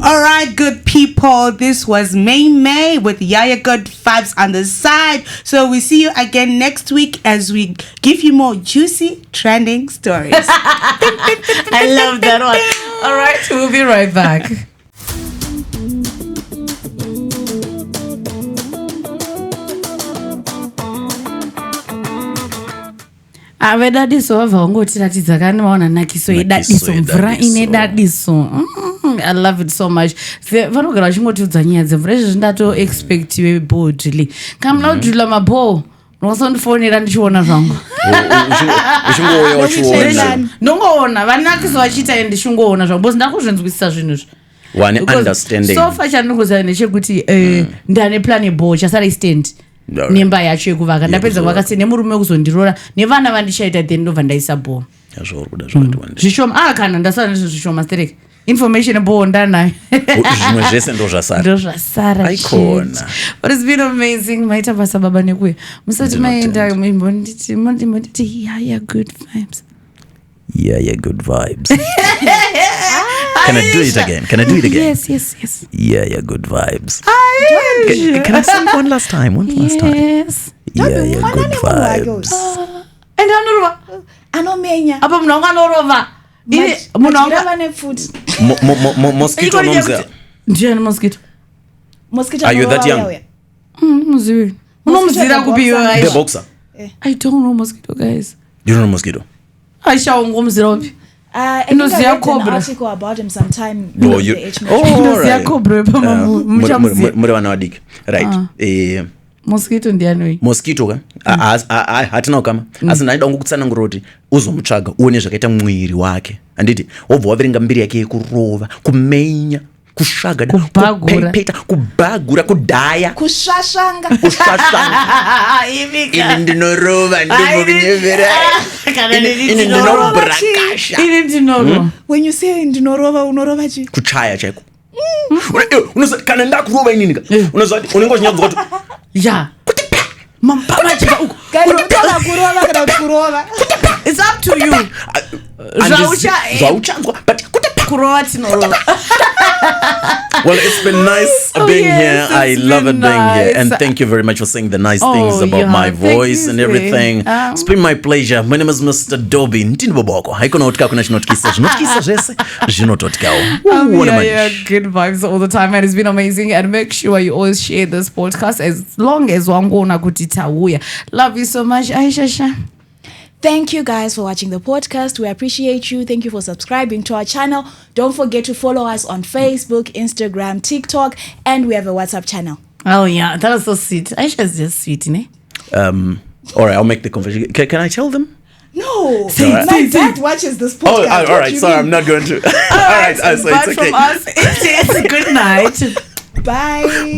All right, good people. This was May with Yaya Good Vibes on the side. So we see you again next week as we give you more juicy trending stories. I love that one. All right, we'll be right back. Avedadiso vavongotiratidza kana vaona Nakiso yedadiso mvura ine dadiso. I love it so much. Vanogara vachingotudza nyaya dzemvura izvi zvindato expect iwe boldly kana muna kudhula mabhoo unosondifonera ndichiona zvangu uchingoouya wachiona ndongoona vanakisi vachiita ndichingoona zvangu bcause ndakuzvinzwisisa zvinhu izvi one understanding so far chandinokuziva ndechekuti ndane plan yebhoo chasara istand nemba yacho yekuvaka ndapedza kuvaka se nemurume wekuzondirora nevana vandichaita then ndobva ndaisa bhoo zvishoma kana ndasara nezvo zvishoma stereke information bhoo ndanayo zvimwe zvese ndozvasara but it's been amazing maita basa baba nekuya musati maenda monditi yeah good vibes. Yeah, good vibes. Can I do it again? Yes. Yeah, good vibes. Can I sing one last time? Yes. Yeah, good vibes. And anomenya apa munhu wanga anorova munhu wanga mosquito nomza. Ndiani mosquito? Are you that young? Muzivi. Unomuzira kupi iwe? The boxer. I don't know mosquito, guys. You don't know mosquito? I think I read an article about him sometime. Right. Mosquito ndiani? Mosquito ka? Hatina ukama. Asi ndaida kukutsanangura kuti uzomutsvaga uone zvakaita mwiri wake. Anditi wobva waverenga mbiri yake yekurova, kumenya, kusvaga, kupepeta, kubhagura, kudhaya, kushashanga. Ini ndinorova ndimokunyevera. Ini ndinobrakasha. Ini ndinoro. When you say ndinorova unorova chi? Kuchaya chaiko. Unozati kana ndakurova inini ka? Unozati unenge uchinyabva kuti yeah. Mampama chika uko. Kurova. It's up to you. Zvauchanzwa but kurova tinorova. Well, it's been nice being here. I love it being here. And thank you very much for saying the nice things about my voice and everything. It's been my pleasure. My name is Mr. Dobby. Ntini boboko. Haikona utka kuna chinotkisa. Chinotkisa jese. Chinototkao. Yeah, good vibes all the time. And it's been amazing. And make sure you always share this podcast as long as wangona kutitauya. Love you so much, Aisha. Thank you guys for watching the podcast. We appreciate you. Thank you for subscribing to our channel. Don't forget to follow us on Facebook, Instagram, TikTok, and we have a WhatsApp channel. Oh yeah, that was so sweet. Aisha's just sweet, ne? All right, I'll make the conversation. Can I tell them? No. My dad watches this podcast. Oh, all right. Sorry, I'm not going to. All right. So it's okay. From us, it's good night. Bye.